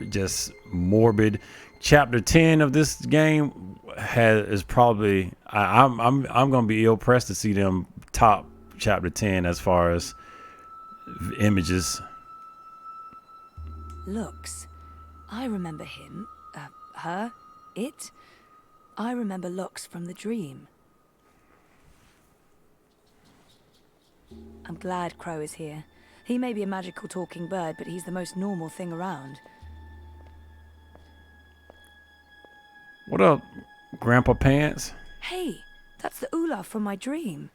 just morbid. Chapter 10 of this game is probably I'm gonna be ill pressed to see them top chapter 10 as far as images. Lux. I remember him. Her. It. I remember Locks from the dream. I'm glad Crow is here. He may be a magical talking bird, but he's the most normal thing around. What up, Grandpa Pants? Hey, that's the Ula from my dream.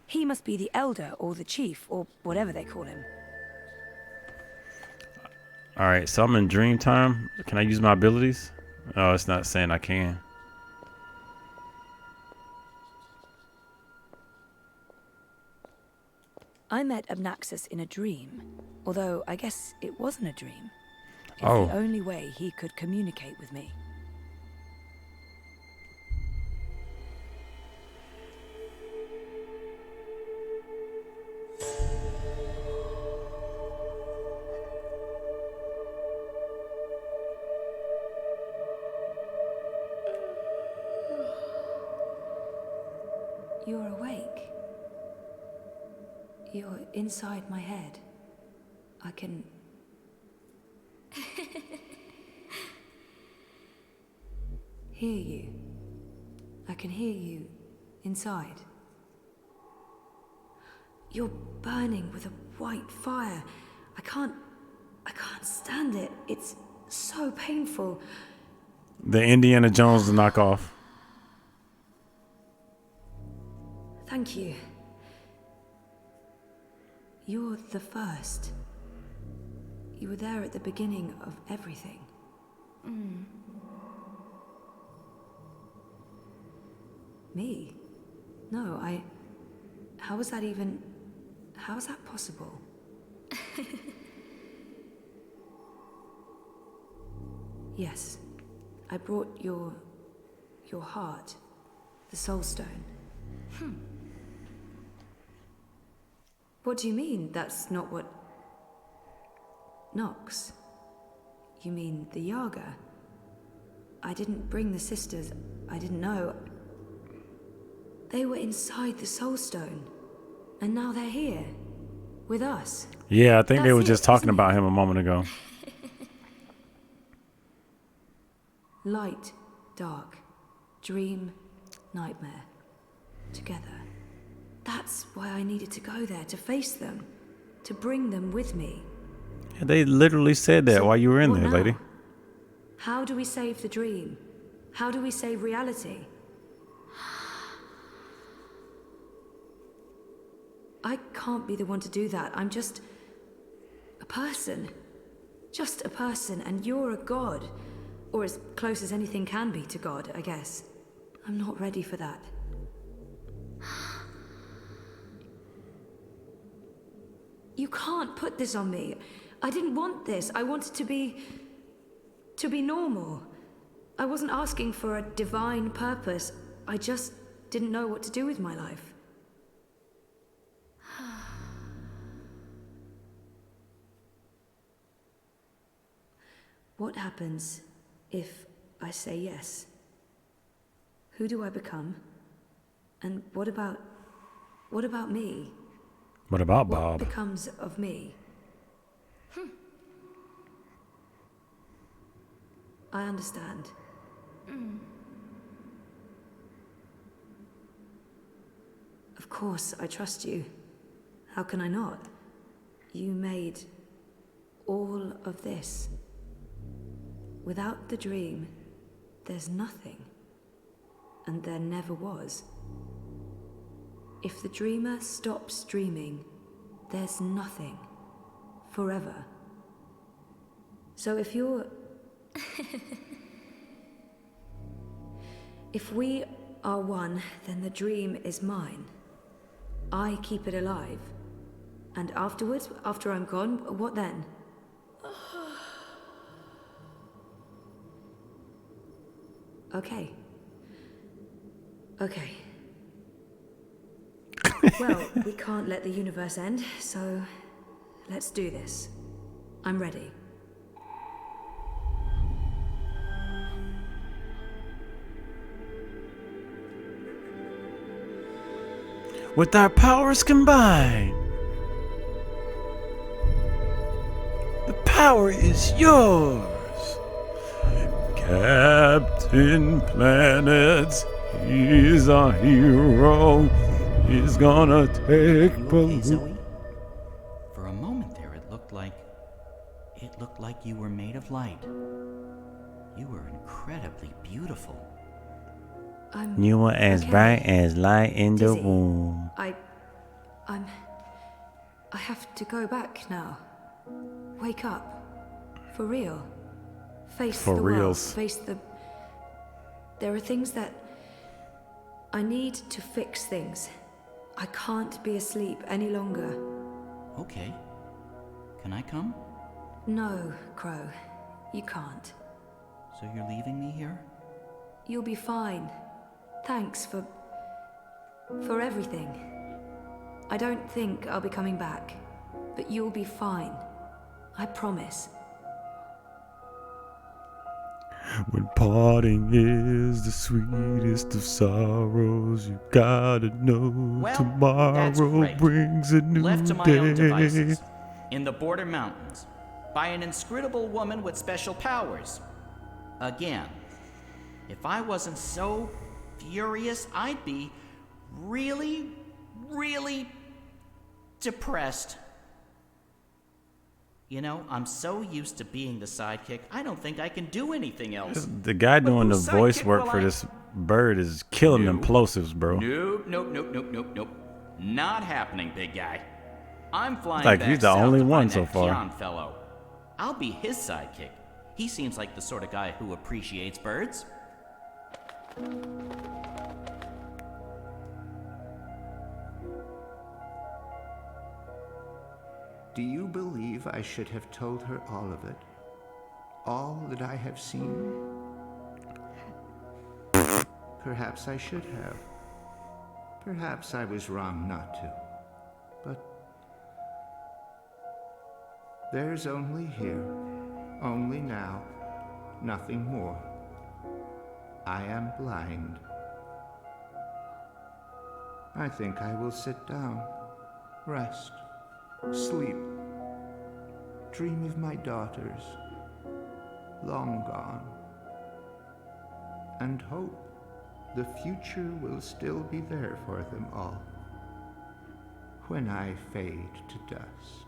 He must be the elder or the chief or whatever they call him. All right, so I'm in dream time. Can I use my abilities? Oh, it's not saying I can. I met Abnaxus in a dream, although I guess it wasn't a dream. It's Oh. the only way he could communicate with me. You're awake. You're inside my head. I can... hear you. I can hear you inside. You're burning with a white fire. I can't stand it. It's so painful. The Indiana Jones knockoff. Thank you. You're the first. You were there at the beginning of everything. Me? No, how is that even... how is that possible? Yes. I brought your heart. The Soul Stone. What do you mean, that's not what... Nox? You mean the Yaga? I didn't bring the sisters. I didn't know. They were inside the Soul Stone. And now they're here. With us. Yeah, I think they That's were it, just talking isn't about it? him a moment ago. Light, dark, dream, nightmare. Together. That's why I needed to go there, to face them. To bring them with me. Yeah, they literally said that So, while you were in what there, now? lady. How do we save the dream? How do we save reality? I can't be the one to do that. I'm just a person. Just a person, and you're a god. Or as close as anything can be to God, I guess. I'm not ready for that. You can't put this on me. I didn't want this. I wanted to be normal. I wasn't asking for a divine purpose. I just didn't know what to do with my life. What happens if I say yes? Who do I become? And what about me? What about What Bob? becomes of me? I understand. Of course, I trust you. How can I not? You made all of this. Without the dream, there's nothing. And there never was. If the dreamer stops dreaming, there's nothing. Forever. So if you're... If we are one, then the dream is mine. I keep it alive. And afterwards, after I'm gone, what then? Okay. Okay. Well, we can't let the universe end, so let's do this. I'm ready. With our powers combined, the power is yours. Captain Planet, he's our hero. He's gonna take okay, Zoe? For a moment there, it looked like you were made of light. You were incredibly beautiful. You were as bright as light in the womb. I have to go back now. Wake up. For real. Face For the reals. world. Face the... There are things that... I need to fix things. I can't be asleep any longer. Okay. Can I come? No, Crow. You can't. So you're leaving me here? You'll be fine. Thanks for everything. I don't think I'll be coming back, but you'll be fine. I promise. When parting is the sweetest of sorrows, you gotta know Well, tomorrow that's great. brings a new Left to my day. own devices, in the Border Mountains, by an inscrutable woman with special powers. Again, if I wasn't so furious, I'd be really, really depressed. You know, I'm so used to being the sidekick, I don't think I can do anything else. The guy doing the whose voice sidekick work will for I- this bird is killing them plosives, bro. Nope. Not happening, big guy. I'm flying Like, back he's the south only to one find so that far. Keon fellow. I'll be his sidekick. He seems like the sort of guy who appreciates birds. Do you believe I should have told her all of it? All that I have seen? Perhaps I should have. Perhaps I was wrong not to. But there's only here, only now, nothing more. I am blind. I think I will sit down, rest, sleep, dream of my daughters, long gone, and hope the future will still be there for them all when I fade to dust.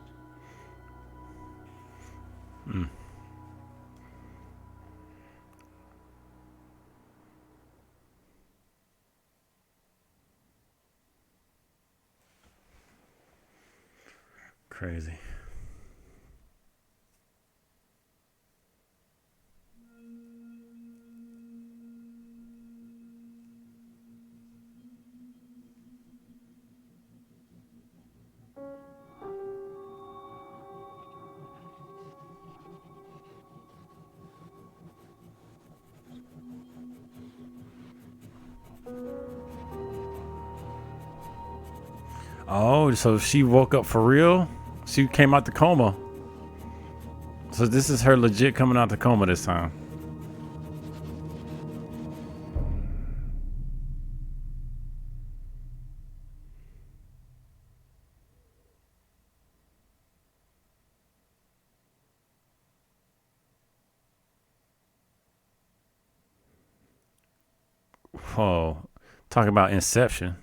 Crazy. Oh, so she woke up for real? She came out the coma. So this is her legit coming out the coma this time. Whoa. Talk about Inception.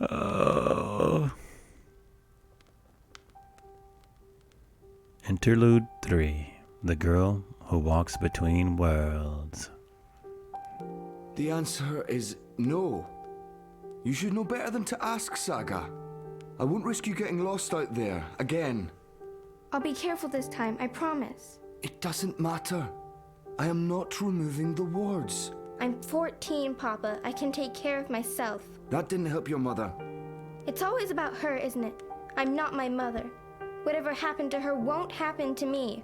Oh. Interlude 3. The Girl Who Walks Between Worlds. The answer is no. You should know better than to ask, Saga. I won't risk you getting lost out there, again. I'll be careful this time, I promise. It doesn't matter. I am not removing the wards. I'm 14, Papa. I can take care of myself. That didn't help your mother. It's always about her, isn't it? I'm not my mother. Whatever happened to her won't happen to me.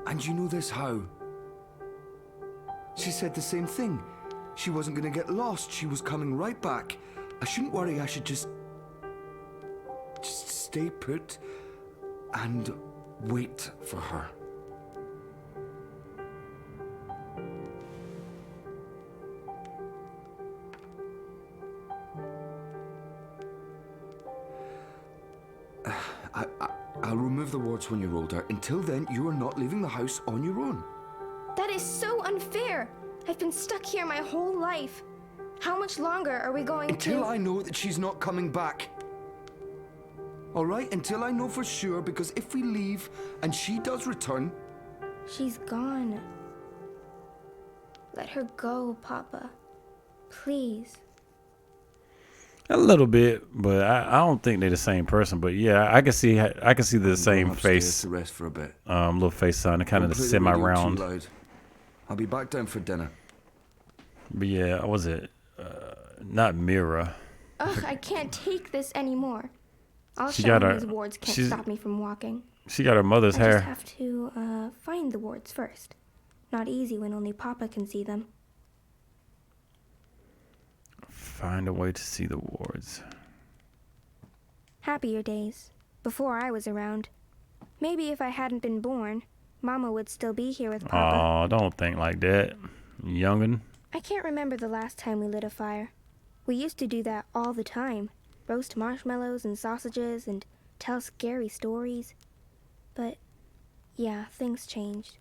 And you know this how? She said the same thing. She wasn't going to get lost. She was coming right back. I shouldn't worry. I should just stay put and wait for her. I'll remove the wards when you're older. Until then, you are not leaving the house on your own. That is so unfair. I've been stuck here my whole life. How much longer are we going Until I know that she's not coming back. All right? Until I know for sure, because if we leave and she does return... She's gone. Let her go, Papa. Please. A little bit, but I don't think they're the same person. But yeah, I can see the same face. To rest for a bit. Little face on, kind of the semi-round. I'll be back down for dinner. But yeah, was it? Not Mira. Ugh, I can't take this anymore. I'll She show got him her- these wards can't she's- stop me from walking. She got her mother's I hair. just have to find the wards first. Not easy when only Papa can see them. Find a way to see the wards. Happier days. Before I was around. Maybe if I hadn't been born, Mama would still be here with Papa. Oh, don't think like that, youngin. I can't remember the last time we lit a fire. We used to do that all the time. Roast marshmallows and sausages and tell scary stories. But, yeah, things changed.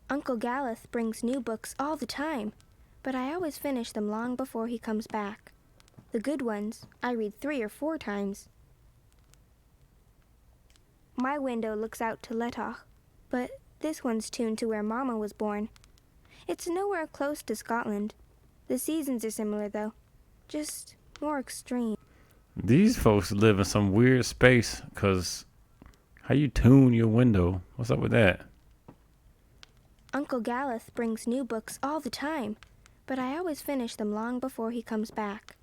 Uncle Galeth brings new books all the time, but I always finish them long before he comes back. The good ones, I read 3 or 4 times. My window looks out to Letach, but this one's tuned to where Mama was born. It's nowhere close to Scotland. The seasons are similar, though. Just more extreme. These folks live in some weird space, cause how you tune your window? What's up with that? Uncle Galeth brings new books all the time, but I always finish them long before he comes back.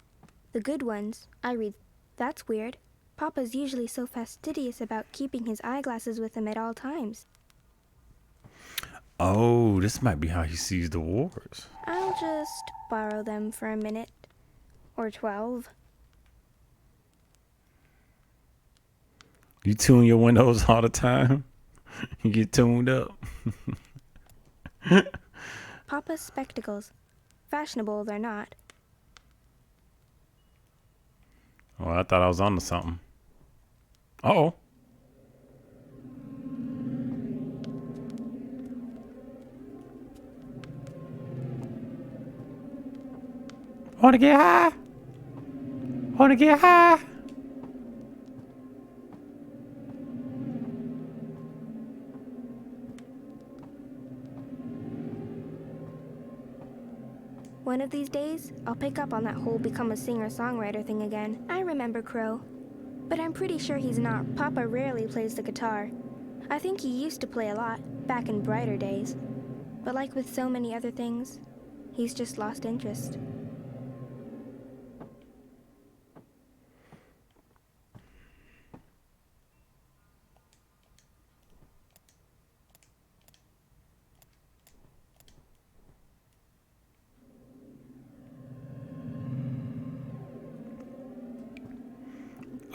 The good ones, I read. That's weird. Papa's usually so fastidious about keeping his eyeglasses with him at all times. Oh, this might be how he sees the wards. I'll just borrow them for a minute. Or 12. You tune your windows all the time? You get tuned up? Papa's spectacles. Fashionable they're not. Well, I thought I was onto something. Uh-oh. Wanna get high? Wanna get high? One of these days, I'll pick up on that whole become a singer-songwriter thing again. I remember Crow, but I'm pretty sure he's not. Papa rarely plays the guitar. I think he used to play a lot, back in brighter days. But like with so many other things, he's just lost interest.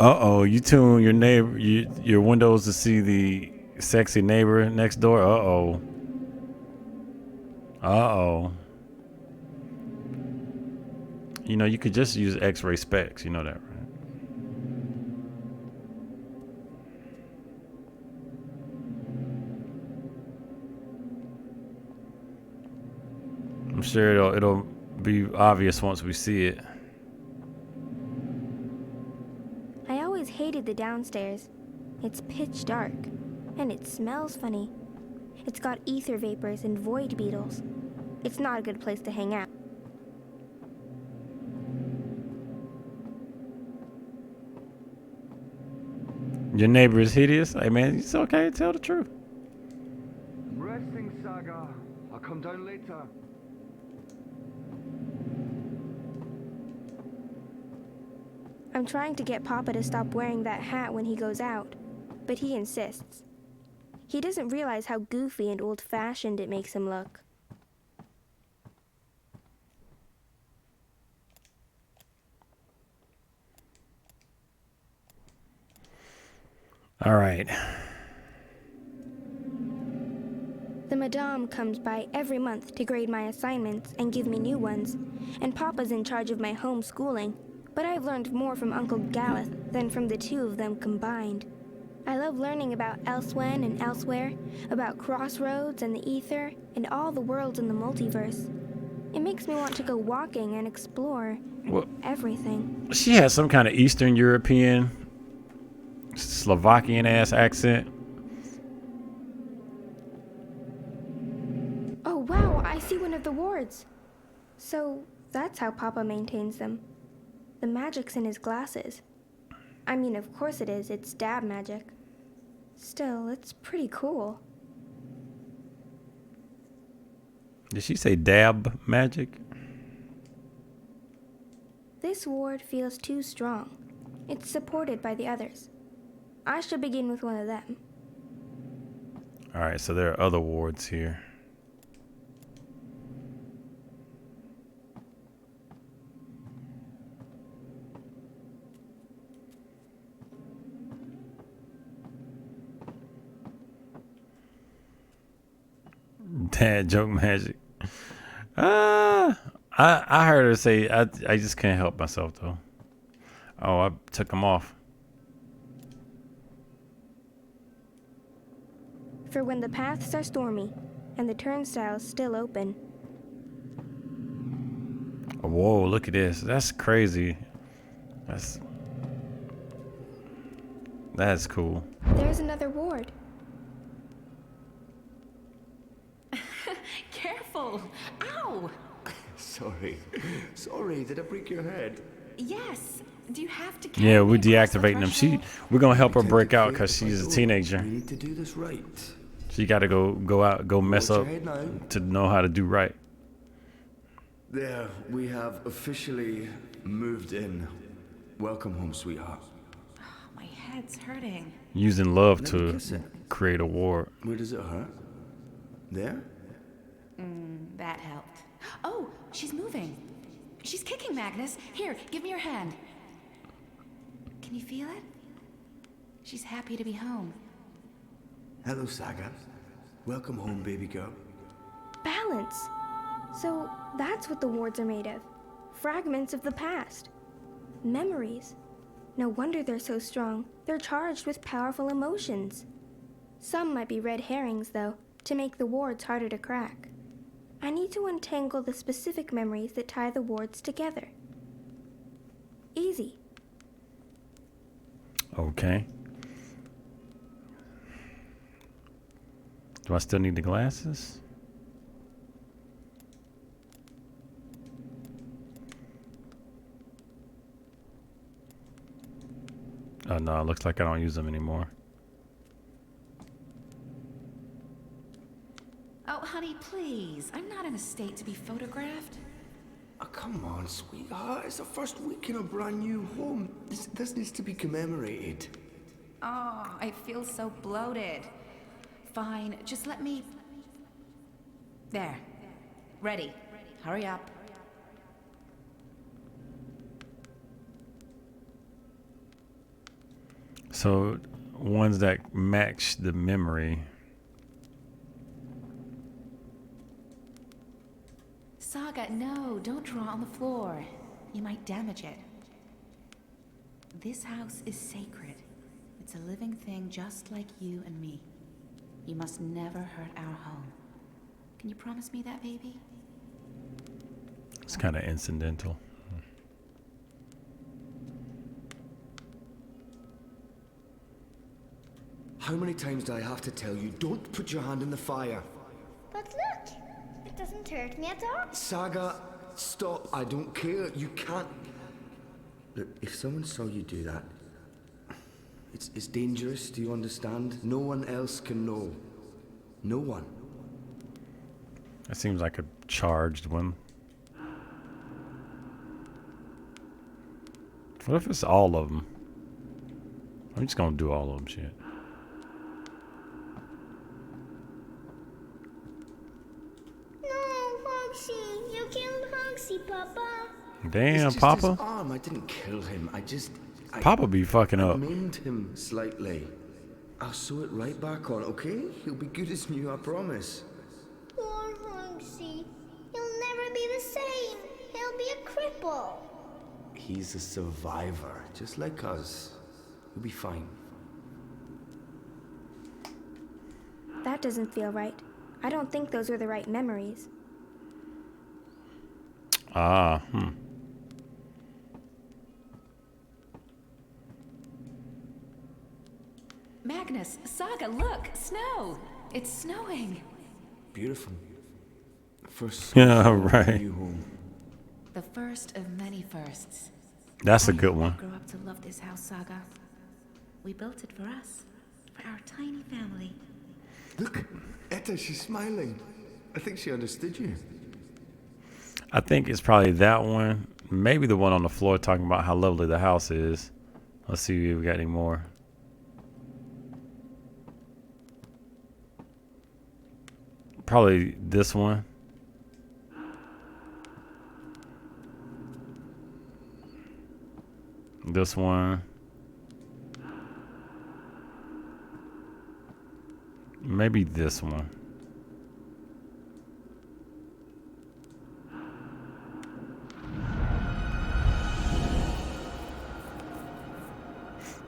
Uh-oh, you tune your neighbor, your windows to see the sexy neighbor next door. Uh-oh. Uh-oh. You know, you could just use X-ray specs. You know that, right? I'm sure it'll be obvious once we see it. I always hated the downstairs. It's pitch dark, and it smells funny. It's got ether vapors and void beetles. It's not a good place to hang out. Your neighbor is hideous? Hey man, it's okay, tell the truth. I'm resting, Saga. I'll come down later. I'm trying to get Papa to stop wearing that hat when he goes out, but he insists. He doesn't realize how goofy and old-fashioned it makes him look. All right. The Madame comes by every month to grade my assignments and give me new ones, and Papa's in charge of my homeschooling, but I've learned more from Uncle Galeth than from the two of them combined. I love learning about Elsewhen and Elsewhere, about Crossroads and the Ether, and all the worlds in the multiverse. It makes me want to go walking and explore everything. She has some kind of Eastern European, Slovakian ass accent. Oh wow, I see one of the wards. So that's how Papa maintains them. The magic's in his glasses. I mean, of course it is, it's dab magic. Still, it's pretty cool. Did she say dab magic? This ward feels too strong. It's supported by the others. I should begin with one of them. Alright, so there are other wards here. Dad joke magic. I heard her say, I just can't help myself though. Oh, I took them off. For when the paths are stormy and the turnstiles still open. Whoa, look at this. That's crazy. That's cool. There's another ward. Careful! Ow! Sorry, did I break your head? Yes. Do you have to? Yeah, we're deactivating them. We're gonna help her break out because she's a teenager. We need to do this right. She got to go mess up to know how to do right. There, we have officially moved in. Welcome home, sweetheart. Oh, my head's hurting. Using love to create a ward. Where does it hurt? There? That helped. Oh, she's moving. She's kicking, Magnus. Here, give me your hand. Can you feel it? She's happy to be home. Hello, Saga. Welcome home, baby girl. Balance. So that's what the wards are made of. Fragments of the past. Memories. No wonder they're so strong. They're charged with powerful emotions. Some might be red herrings, though, to make the wards harder to crack. I need to untangle the specific memories that tie the wards together. Easy. Okay. Do I still need the glasses? Oh no, it looks like I don't use them anymore. Oh, honey, please. I'm not in a state to be photographed. Oh, come on, sweetheart. It's the first week in a brand new home. This needs to be commemorated. Oh, I feel so bloated. Fine, just let me... There. Ready. Hurry up. So, ones that match the memory. Saga, no, don't draw on the floor. You might damage it. This house is sacred. It's a living thing just like you and me. You must never hurt our home. Can you promise me that, baby? It's kind of incidental. How many times do I have to tell you, don't put your hand in the fire? But look, it doesn't hurt me at all. Saga, stop. I don't care. You can't... Look, if someone saw you do that, it's dangerous, do you understand? No one else can know. No one. That seems like a charged one. What if it's all of them? I'm just gonna do all of them, shit. No, Hogsy, you killed Hogsy, Papa. Damn, it's just Papa. His arm. I didn't kill him. Papa be fucking up. I maimed him slightly. I'll sew it right back on, okay? He'll be good as new, I promise. Poor Hogsy. He'll never be the same. He'll be a cripple. He's a survivor, just like us. He'll be fine. That doesn't feel right. I don't think those were the right memories. Magnus, Saga, look! Snow! It's snowing! Beautiful. First. Yeah, right. New home. The first of many firsts. That's a good one. I grew up to love this house, Saga. We built it for us, for our tiny family. Look, Etta, she's smiling. I think she understood you. I think it's probably that one. Maybe the one on the floor talking about how lovely the house is. Let's see if we got any more. Probably this one. This one. Maybe this one.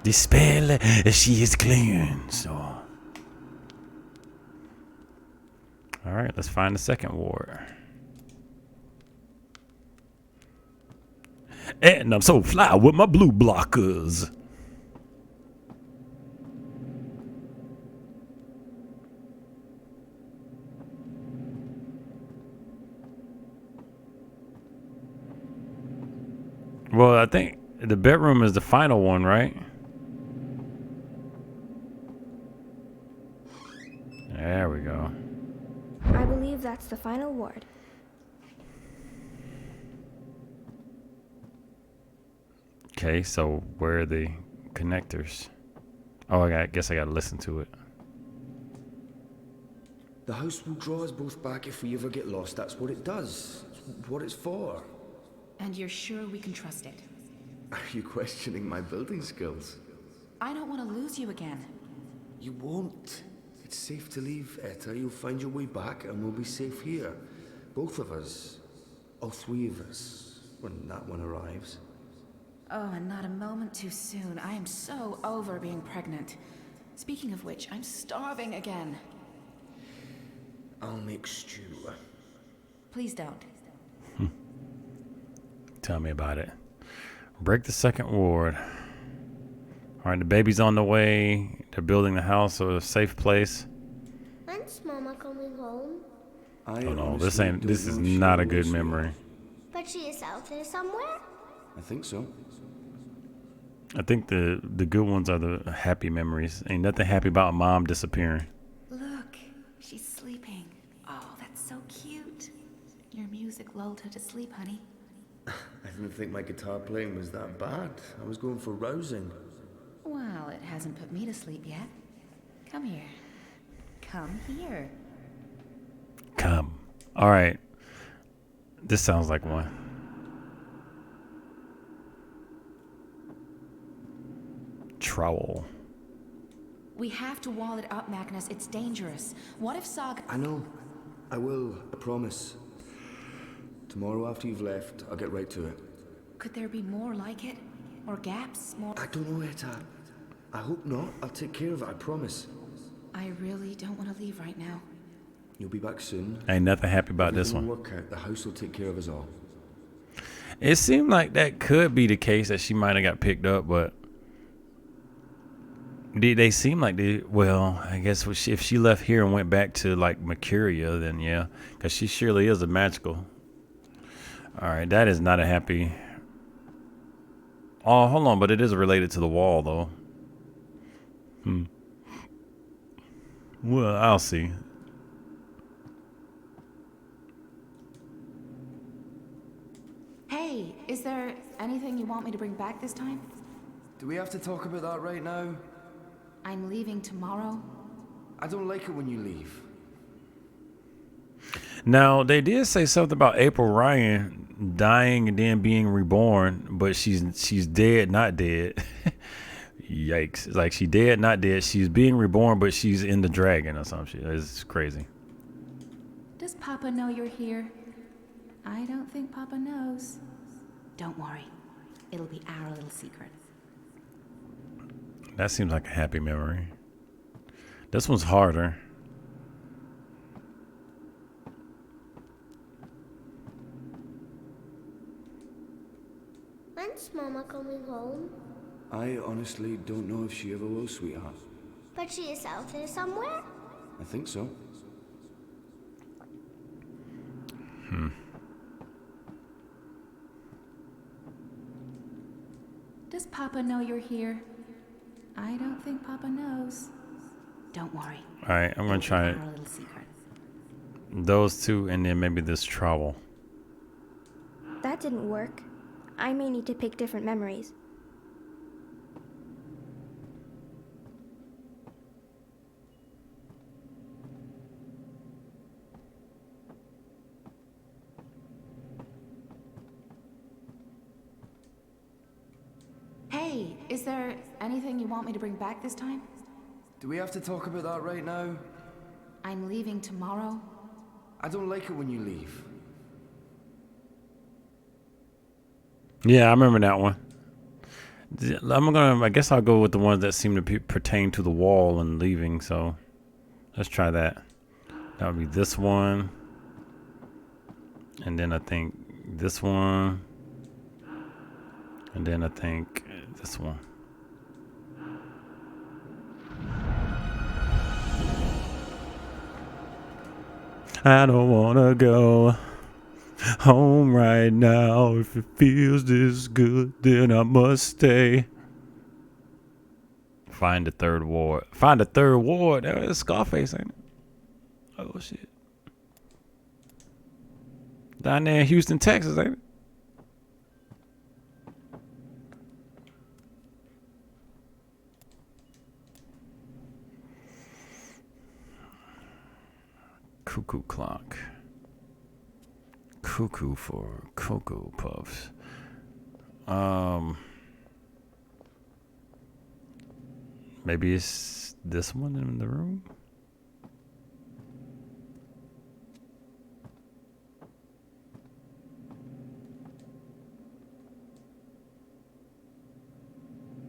The spell, she is clean, so. All right, let's find the second ward. And I'm so fly with my blue blockers. Well, I think the bedroom is the final one, right? There we go. I believe that's the final ward. Okay, so where are the connectors? Oh, I guess I gotta listen to it. The house will draw us both back if we ever get lost. That's what it does. It's what it's for. And you're sure we can trust it? Are you questioning my building skills? I don't want to lose you again. You won't. It's safe to leave, Etta. You'll find your way back and we'll be safe here. Both of us. All three of us. When that one arrives. Oh, and not a moment too soon. I am so over being pregnant. Speaking of which, I'm starving again. I'll make stew. Please don't. Tell me about it. Break the second ward. All right, the baby's on the way. They're building the house, so a safe place. When's Mama coming home? Oh no, this is not a good memory. But she is out there somewhere? I think so. I think the good ones are the happy memories. Ain't nothing happy about mom disappearing. Look, she's sleeping. Oh, that's so cute. Your music lulled her to sleep, honey. I didn't think my guitar playing was that bad. I was going for rousing. Well, it hasn't put me to sleep yet. Come here. Come here. Come. All right. This sounds like one. Trowel. We have to wall it up, Magnus. It's dangerous. What if Saga... I know. I will. I promise. Tomorrow after you've left, I'll get right to it. Could there be more like it? Or gaps? More... I don't know, Etta. I hope not. I'll take care of it, I promise. I really don't want to leave right now. You'll be back soon. Ain't nothing happy about this one. Work out. The house will take care of us all. It seemed like that could be the case, that she might have got picked up, but they seem like well, I guess if she left here and went back to like Mercuria, then yeah, because she surely is a magical. All right, that is not a happy. Oh, hold on, but it is related to the wall though. Well, I'll see. Hey, is there anything you want me to bring back this time? Do we have to talk about that right now? I'm leaving tomorrow. I don't like it when you leave. Now, they did say something about April Ryan dying and then being reborn, but she's dead, not dead. Yikes. It's like she dead, not dead. She's being reborn, but she's in the dragon or some shit. It's crazy. Does Papa know you're here? I don't think Papa knows. Don't worry. It'll be our little secret. That seems like a happy memory. This one's harder. When's Mama coming home? I honestly don't know if she ever will, sweetheart. But she is out there somewhere? I think so. Does Papa know you're here? I don't think Papa knows. Don't worry. All right, I'm gonna try it. Our little secret. Those two, and then maybe this trowel. That didn't work. I may need to pick different memories. Hey, is there anything you want me to bring back this time? Do we have to talk about that right now? I'm leaving tomorrow. I don't like it when you leave. Yeah, I remember that one. I guess I'll go with the ones that seem to pertain to the wall and leaving. So let's try that. That would be this one. And then I think this one. And then I think this one. I don't wanna go home right now. If it feels this good, then I must stay. Find the third ward. Find the third ward. That was Scarface, ain't it? Oh shit. Down there in Houston, Texas, ain't it? Cuckoo clock. Cuckoo for Cocoa Puffs. Maybe it's this one in the room?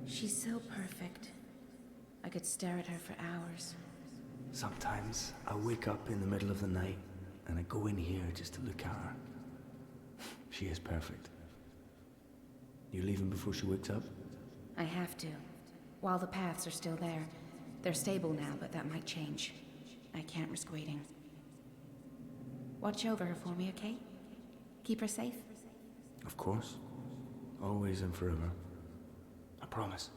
She's so perfect. I could stare at her for hours. Sometimes I wake up in the middle of the night and I go in here just to look at her. She is perfect. You leaving before she wakes up? I have to. While the paths are still there. They're stable now, but that might change. I can't risk waiting. Watch over her for me, okay? Keep her safe? Of course. Always and forever. I promise.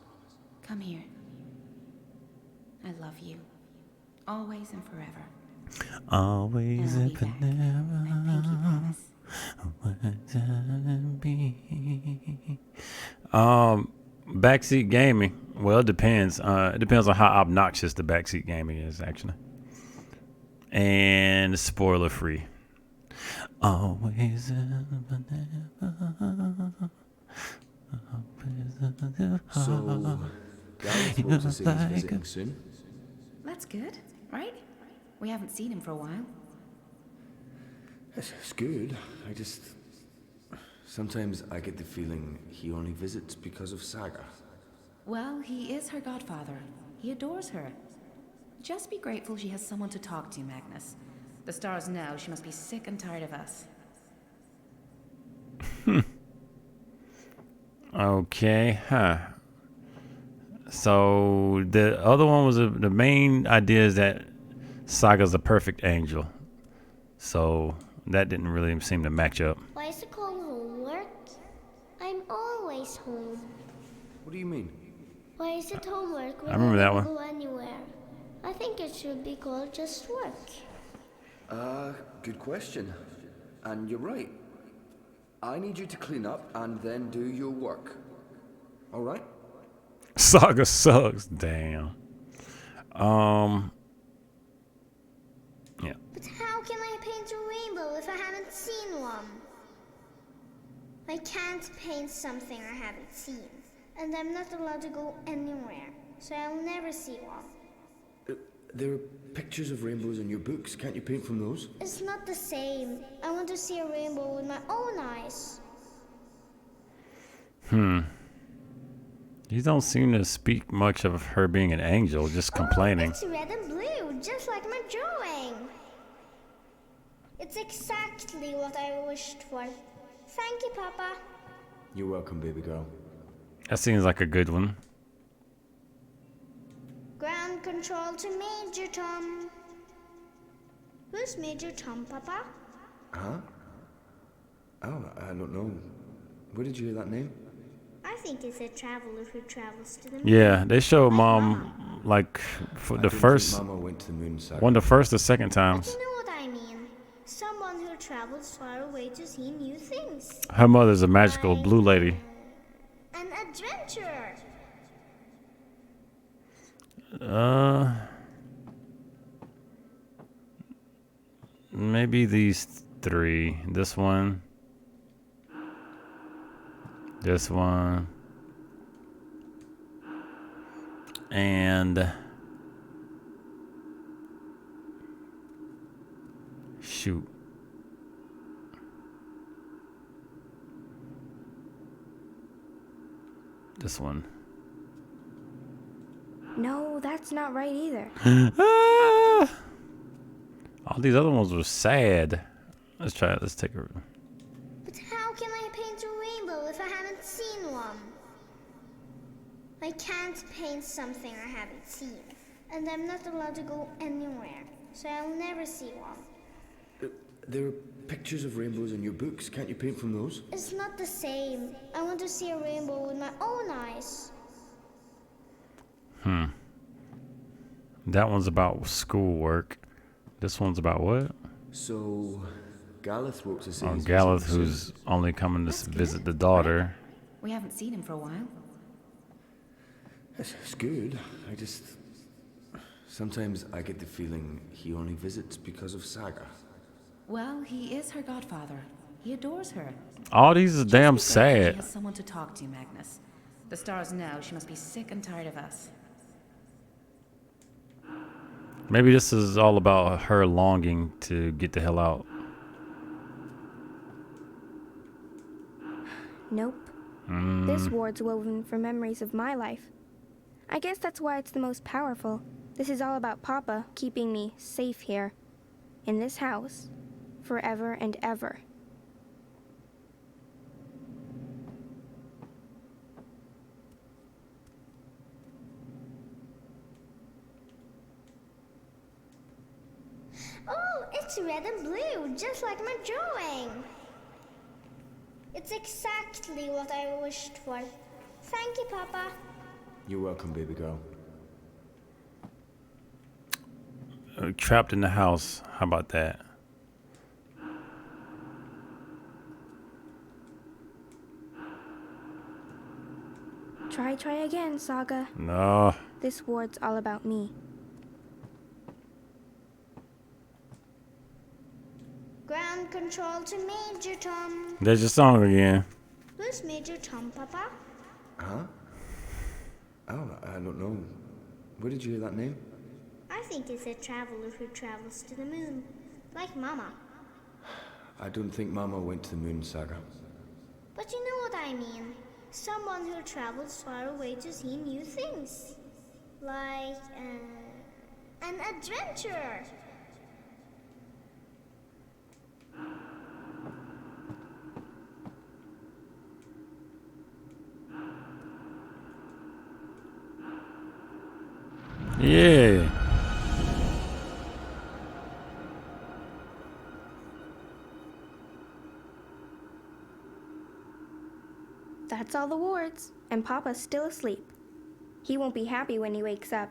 Come here. I love you. Always and forever. Always and I'll be back. I think you promise. Backseat gaming. Well, it depends. It depends on how obnoxious the backseat gaming is, actually. And spoiler free. Always and forever. So, Gareth supposed to say he's visiting soon. That's good, right? We haven't seen him for a while. It's good. Sometimes I get the feeling he only visits because of Saga. Well, he is her godfather. He adores her. Just be grateful she has someone to talk to, Magnus. The stars know she must be sick and tired of us. Okay, So the other one was the main idea is that Saga's a perfect angel. So that didn't really seem to match up. Why is it called homework? I'm always home. What do you mean? Why is it homework when I remember that don't one. go anywhere? I think it should be called just work. Good question. And you're right. I need you to clean up and then do your work. All right? Saga sucks. Damn. Yeah. But how can I paint a rainbow if I haven't seen one? I can't paint something I haven't seen. And I'm not allowed to go anywhere, so I'll never see one. There are pictures of rainbows in your books. Can't you paint from those? It's not the same. I want to see a rainbow with my own eyes. You don't seem to speak much of her being an angel, just complaining. Oh, it's red and blue, just like my drawing. It's exactly what I wished for. Thank you, Papa. You're welcome, baby girl. That seems like a good one. Ground control to Major Tom. Who's Major Tom, Papa? Huh? Oh, I don't know. Where did you hear that name? I think it's a traveler who travels to the moon. Yeah, they showed Mom like for the first Mama went to the moon, Saga. one, the first or second times. You know what I mean? Someone who travels far away to see new things. Her mother's a magical blue lady. An adventurer. Maybe these three. This one. This one. And shoot. This one. No, that's not right either. All these other ones were sad. Let's try it. Let's take a. But how can I paint a rainbow if I haven't seen one? I can't paint something I haven't seen. And I'm not allowed to go anywhere, so I'll never see one. There are pictures of rainbows in your books. Can't you paint from those? It's not the same. I want to see a rainbow with my own eyes. That one's about schoolwork. This one's about what? So, Galeth wrote to say. Oh, Galeth, who's only coming to visit the daughter. We haven't seen him for a while. It's good. I just... Sometimes I get the feeling he only visits because of Saga. Well, he is her godfather. He adores her. All these are damn Just be grateful sad. She has someone to talk to, Magnus. The stars know she must be sick and tired of us. Maybe this is all about her longing to get the hell out. Nope. This ward's woven from memories of my life. I guess that's why it's the most powerful. This is all about Papa keeping me safe here. In this house. Forever and ever. Oh, it's red and blue, just like my drawing. It's exactly what I wished for. Thank you, Papa. You're welcome, baby girl. Trapped in the house. How about that? Try again, Saga. No. This ward's all about me. Ground control to Major Tom. There's your song again. Who's Major Tom, Papa? Huh? Oh, I don't know. Where did you hear that name? I think it's a traveler who travels to the moon. Like Mama. I don't think Mama went to the moon, Saga. But you know what I mean. Someone who travels far away to see new things. Like, an adventurer. Yeah. That's all the wards, and Papa's still asleep. He won't be happy when he wakes up.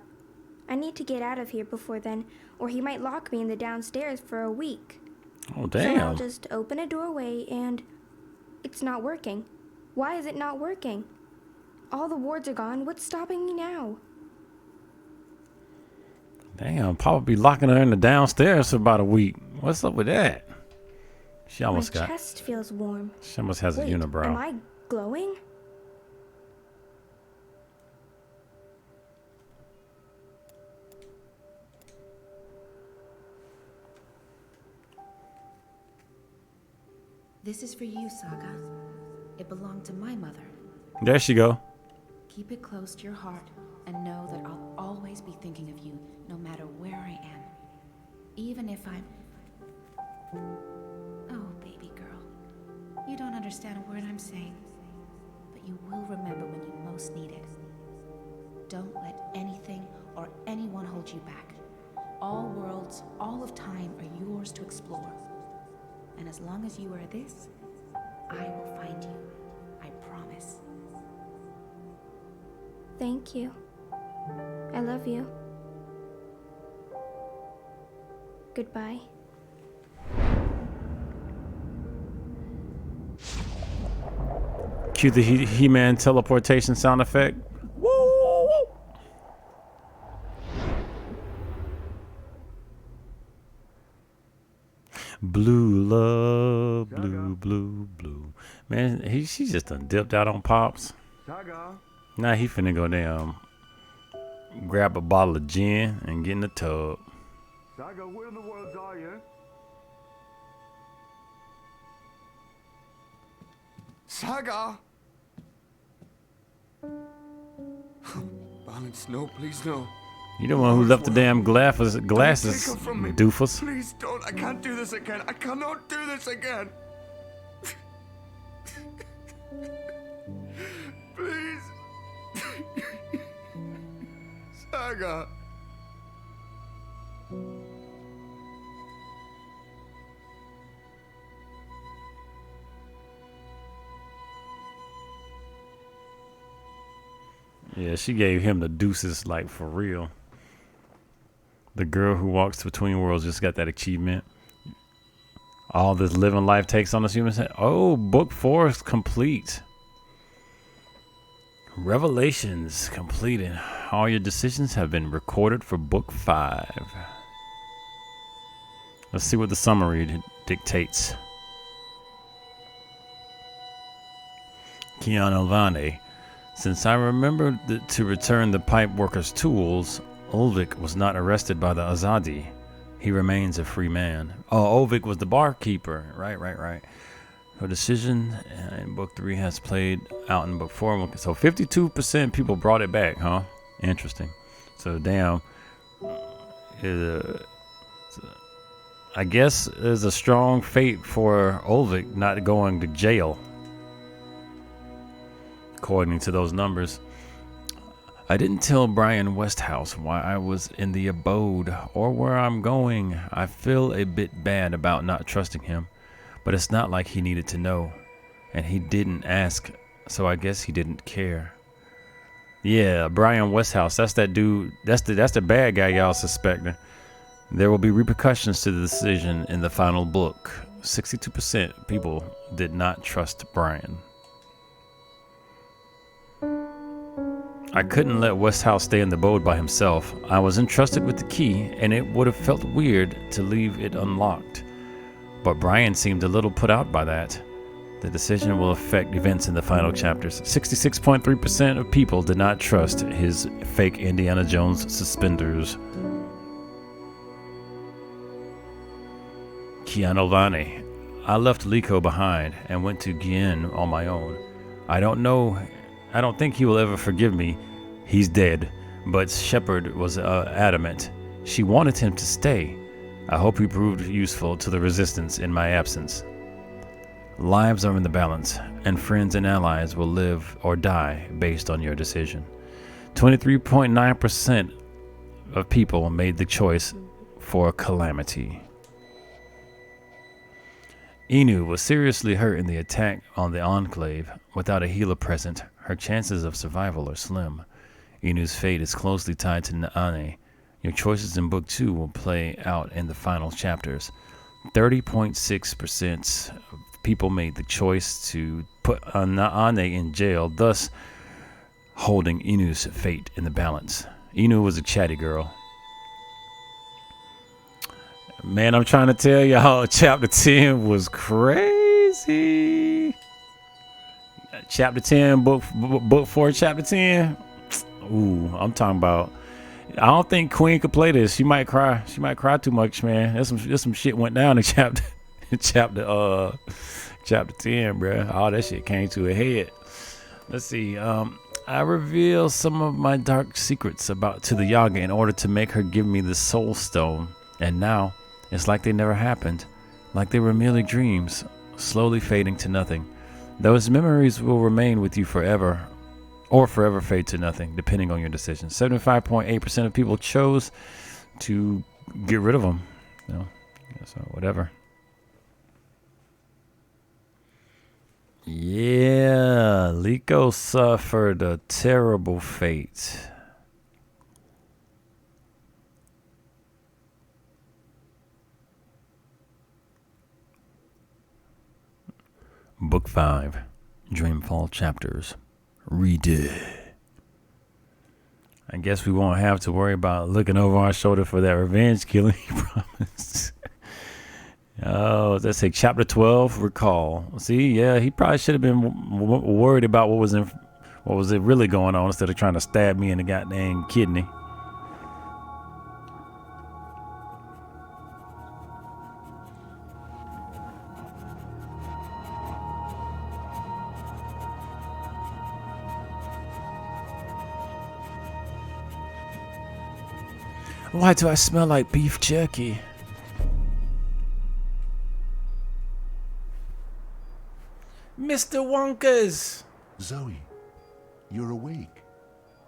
I need to get out of here before then, or he might lock me in the downstairs for a week. Oh, So I'll damn. just open a doorway and... It's not working. Why is it not working? All the wards are gone. What's stopping me now? Damn, Papa be locking her in the downstairs for about a week. What's up with that? She almost My got. chest feels warm. She almost has Wait, a unibrow. am I glowing? This is for you, Saga. It belonged to my mother. There she go. Keep it close to your heart and know that I'll always be thinking of you, no matter where I am. Even if I'm... Oh, baby girl. You don't understand a word I'm saying. you will remember when you most need it. Don't let anything or anyone hold you back. All worlds, all of time are yours to explore. And as long as you are this, I will find you. I promise. Thank you. I love you. Goodbye. Cue the He-Man teleportation sound effect. Woo! Blue love, blue. Man, she just done dipped out on Pops. Now he finna go down, grab a bottle of gin and get in the tub. Saga, where in the world are you? Saga! Balance, no, please, no. You the one who left the damn glasses, Take her from me. doofus. Please don't. I can't do this again. I cannot do this again. Please. Saga. Yeah, she gave him the deuces, like, for real. The girl who walks between worlds just got that achievement. All this living life takes on this human head. Oh, book 4 is complete. Revelations completed. All your decisions have been recorded for book 5. Let's see what the summary dictates. Keanu Vane. Since I remembered to return the pipe worker's tools, Ulvik was not arrested by the Azadi. He remains a free man. Oh, Ulvik was the barkeeper. Right. Her decision in book 3 has played out in book 4. So 52% people brought it back, huh? Interesting. So damn. I guess there's a strong fate for Ulvik not going to jail. According to those numbers. I didn't tell Brian Westhouse why I was in the abode or where I'm going. I feel a bit bad about not trusting him, but it's not like he needed to know. And he didn't ask, so I guess he didn't care. Yeah, Brian Westhouse, that's that dude, that's the bad guy y'all suspecting. There will be repercussions to the decision in the final book. 62% people did not trust Brian. I couldn't let Westhouse stay in the abode by himself. I was entrusted with the key, and it would have felt weird to leave it unlocked. But Brian seemed a little put out by that. The decision will affect events in the final chapters. 66.3% of people did not trust his fake Indiana Jones suspenders. Keanu Vane. I left Liko behind and went to Gien on my own. I don't think he will ever forgive me. He's dead. But Shepard was adamant. She wanted him to stay. I hope he proved useful to the Resistance in my absence. Lives are in the balance, and friends and allies will live or die based on your decision. 23.9% of people made the choice for calamity. Inu was seriously hurt in the attack on the Enclave. Without a healer present, her chances of survival are slim. Inu's fate is closely tied to Naane. Your choices in Book 2 will play out in the final chapters. 30.6% of people made the choice to put Naane in jail, thus holding Inu's fate in the balance. Inu was a chatty girl. Man, I'm trying to tell y'all, chapter 10 was crazy. Chapter 10, book 4, chapter 10. Ooh, I'm talking about. I don't think Queen could play this. She might cry. She might cry too much, man. There's some shit went down in chapter 10, bruh. All that shit came to a head. Let's see. I reveal some of my dark secrets to the Yaga in order to make her give me the Soul Stone. And now, it's like they never happened. Like they were merely dreams, slowly fading to nothing. Those memories will remain with you forever, or forever fade to nothing, depending on your decision. 75.8% of people chose to get rid of them. You know, so whatever. Yeah, Liko suffered a terrible fate. Book 5, Dreamfall Chapters. Read it. I guess we won't have to worry about looking over our shoulder for that revenge killing he promised. Oh, let's say Chapter 12, Recall. See, yeah, he probably should have been worried about what was it really going on instead of trying to stab me in the goddamn kidney. Why do I smell like beef jerky? Mr. Wonkers! Zoe, you're awake.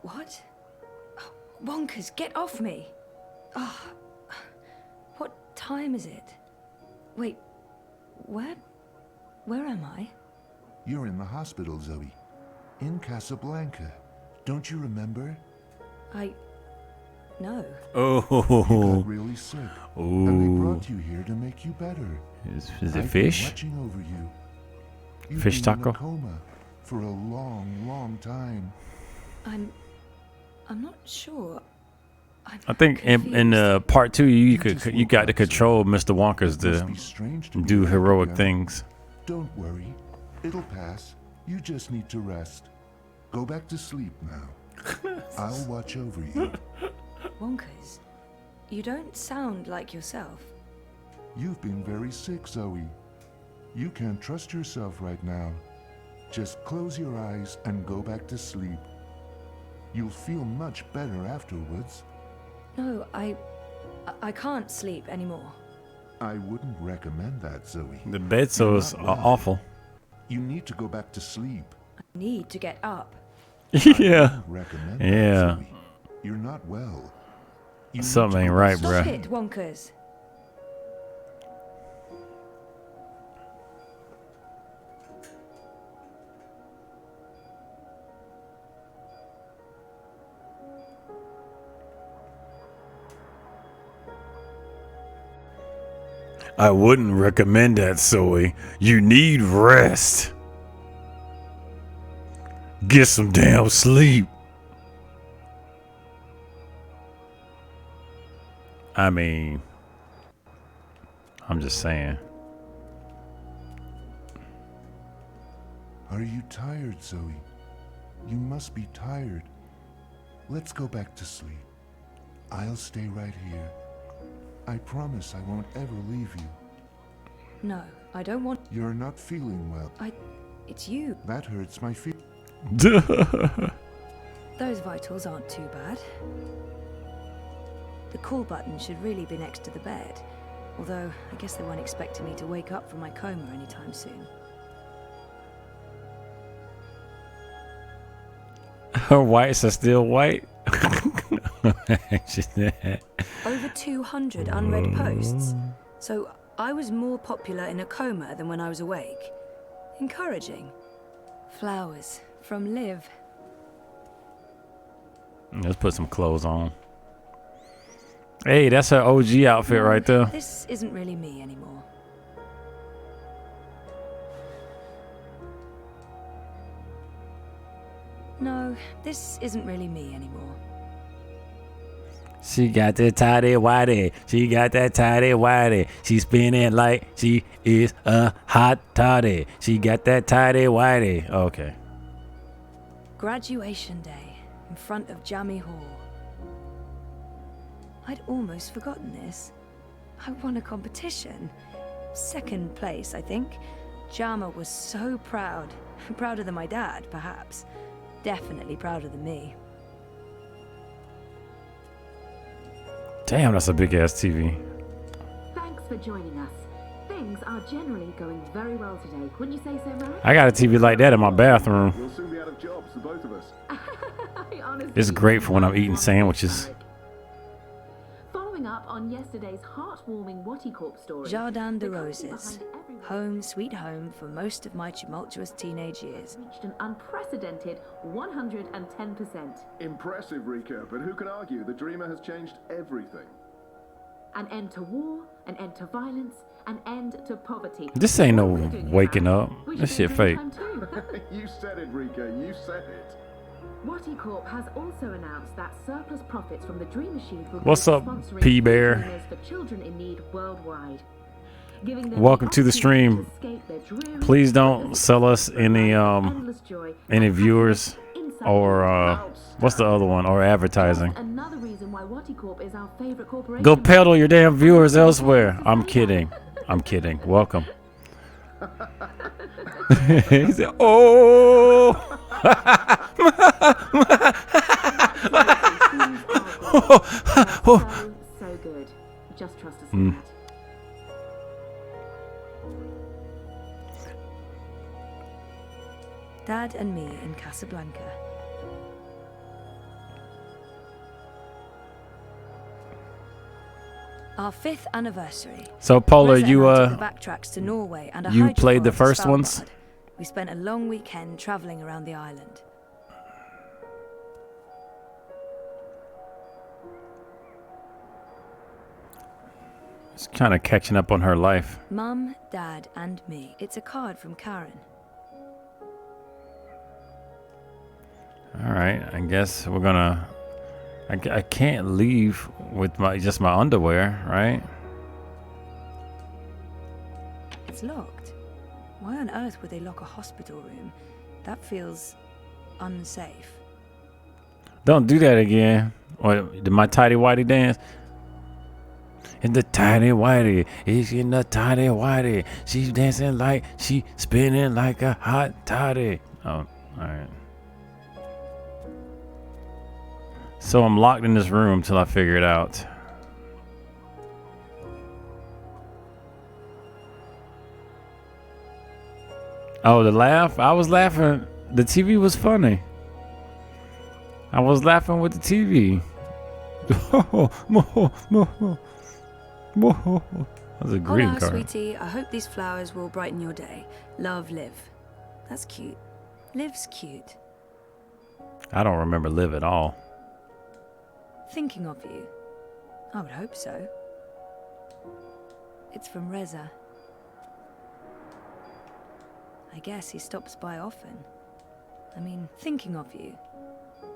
What? Oh, Wonkers, get off me! Oh, what time is it? Wait, where am I? You're in the hospital, Zoe. In Casablanca. Don't you remember? No. Oh. You got really sick. And they brought you here to make you better. Is it I've fish? been watching over you. You've Fish been taco? in a coma for a long, long time. I'm not sure. I think in part 2 you got to control Mr. Wonkers to do heroic things. Don't worry. It'll pass. You just need to rest. Go back to sleep now. I'll watch over you. Wonkers, you don't sound like yourself. You've been very sick, Zoe. You can't trust yourself right now. Just close your eyes and go back to sleep. You'll feel much better afterwards. No, I can't sleep anymore. I wouldn't recommend that, Zoe. The bed sores are awful. You need to go back to sleep. I need to get up. Yeah. Recommend Yeah. that, Zoe. You're not well. You Something need ain't to go right, back Stop to bruh. it, Wonkers. I wouldn't recommend that, Zoe. You need rest. Get some damn sleep. I mean, I'm just saying. Are you tired, Zoe? You must be tired. Let's go back to sleep. I'll stay right here. I promise I won't ever leave you. No, I don't want. You're not feeling well. It's you. That hurts my feet. Those vitals aren't too bad. The call button should really be next to the bed. Although, I guess they weren't expecting me to wake up from my coma anytime soon. Her whites are still white. Over 200 unread posts. So I was more popular in a coma than when I was awake. Encouraging. Flowers from Liv. Let's put some clothes on. Hey, that's her OG outfit right there. This isn't really me anymore. No, this isn't really me anymore. She got that tidy whitey. She got that tidy whitey. She spinning like she is a hot toddy. She got that tidy whitey. Okay. Graduation day in front of Jammy Hall. I'd almost forgotten this. I won a competition. Second place, I think. Jama was so proud. Prouder than my dad, perhaps. Definitely prouder than me. Damn, that's a big ass TV. Thanks for joining us. Things are generally going very well today. Wouldn't you say so, Merrick? I got a TV like that in my bathroom. We'll soon be out of jobs, the both of us. It's great for when I'm eating sandwiches. Following up on yesterday's heartwarming Wattycorp story. Jardin de Roses. Home sweet home for most of my tumultuous teenage years. Reached an unprecedented 110%. Impressive, Rika, but who can argue? The Dreamer has changed everything. An end to war, an end to violence, an end to poverty. This ain't no waking up. This shit fake. You said it, Rika. You said it. Wattycorp has also announced that surplus profits from the Dreamer Shield will What's go up, sponsoring P-Bear? dreamers for children in need worldwide. Giving them Welcome to the stream. to escape their dreary Please don't sell us any viewers or what's the other one, or advertising. Another reason why Wattycorp is our favorite corporation. Go peddle your damn viewers elsewhere. I'm kidding. I'm kidding. Welcome. He said, "Oh." So good. Just trust us on that. Dad and me in Casablanca. Our 5th anniversary. So Paula, Reza you and I took the backtracks to Norway and a you hydrofoil played the to first ones? Svalbard. We spent a long weekend traveling around the island. It's kind of catching up on her life. Mum, Dad, and me. It's a card from Karen. All right, I guess we're gonna. I can't leave with just my underwear, right? It's locked. Why on earth would they lock a hospital room? That feels unsafe. Don't do that again. Or did my tidy whitey dance? In the tidy whitey, he's in the tidy whitey. She's dancing like she spinning like a hot toddy. Oh, all right. So I'm locked in this room till I figure it out. Oh, the laugh? I was laughing. The TV was funny. I was laughing with the TV. That's a green Hola, card. sweetie. I hope these flowers will brighten your day. Love, Liv. That's cute. Liv's cute. I don't remember Liv at all. Thinking of you. I would hope so. It's from Reza. I guess he stops by often. I mean, thinking of you.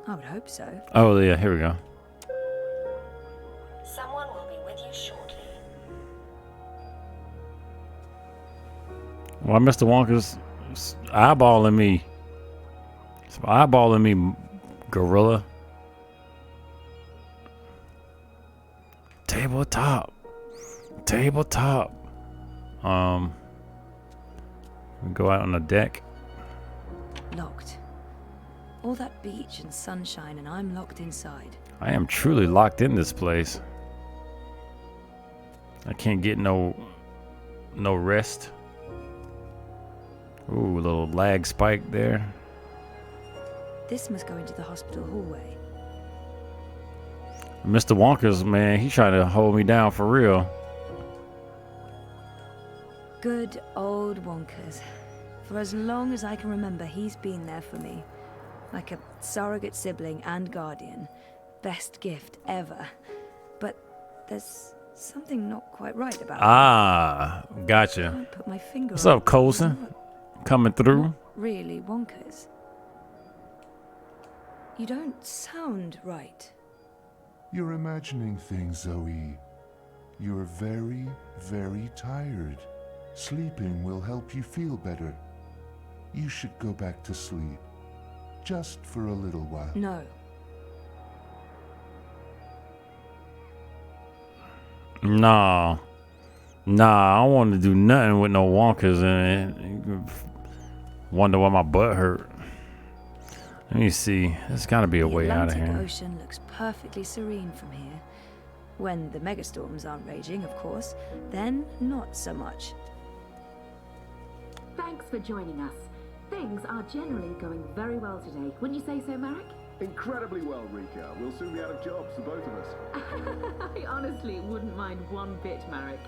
I would hope so. Oh, yeah, here we go. Someone will be with you shortly. Why Mr. Wonka's eyeballing me? It's eyeballing me, gorilla. Tabletop. Tabletop. We go out on the deck. Locked. All that beach and sunshine, and I'm locked inside. I am truly locked in this place. I can't get no rest. Ooh, a little lag spike there. This must go into the hospital hallway. Mr. Wonka's, man, he's trying to hold me down for real. Good old Wonkers. For as long as I can remember, he's been there for me. Like a surrogate sibling and guardian. Best gift ever. But there's something not quite right about it. Ah, gotcha. I can't put my finger What's on up, Coulson? Coming through? Really, Wonkers. You don't sound right. You're imagining things, Zoe. You're very, very tired. Sleeping will help you feel better. You should go back to sleep. Just for a little while. No. Nah. Nah, I don't want to do nothing with no Wonkers in it. Wonder why my butt hurt. Let me see. There's got to be a way out of The here. Atlantic Ocean looks perfectly serene from here. When the megastorms aren't raging, of course, then not so much. Thanks for joining us. Things are generally going very well today. Wouldn't you say so, Marek? Incredibly well, Rika. We'll soon be out of jobs, the both of us. I honestly wouldn't mind one bit, Marek.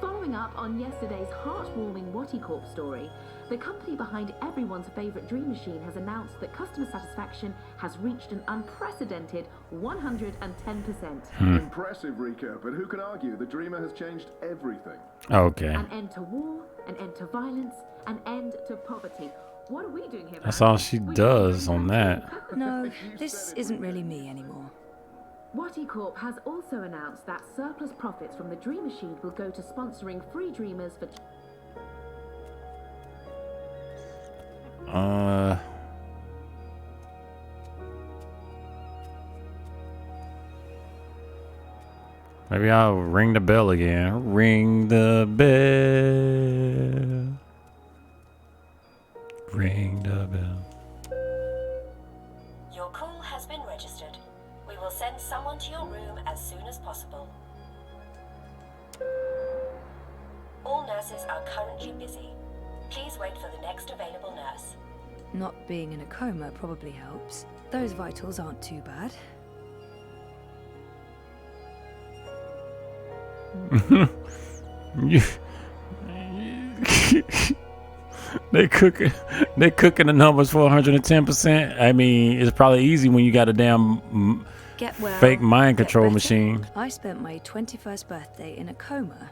Following up on yesterday's heartwarming Watty Corp story, the company behind everyone's favourite dream machine has announced that customer satisfaction has reached an unprecedented 110%. Impressive, Rika, but who can argue? The Dreamer has changed everything. Okay. An end to war, an end to violence, an end to poverty. What are we doing here? That's all she does on that. No, this isn't really me anymore. Watty Corp has also announced that surplus profits from the Dream Machine will go to sponsoring free dreamers for... Maybe I'll ring the bell again. Ring the bell. Ring the bell. Your call has been registered. We will send someone to your room as soon as possible. All nurses are currently busy. Please wait for the next available nurse. Not being in a coma probably helps. Those vitals aren't too bad. They cooking the numbers for 110%. I mean, it's probably easy when you got a damn Get well, fake mind get control better. machine. I spent my 21st birthday in a coma.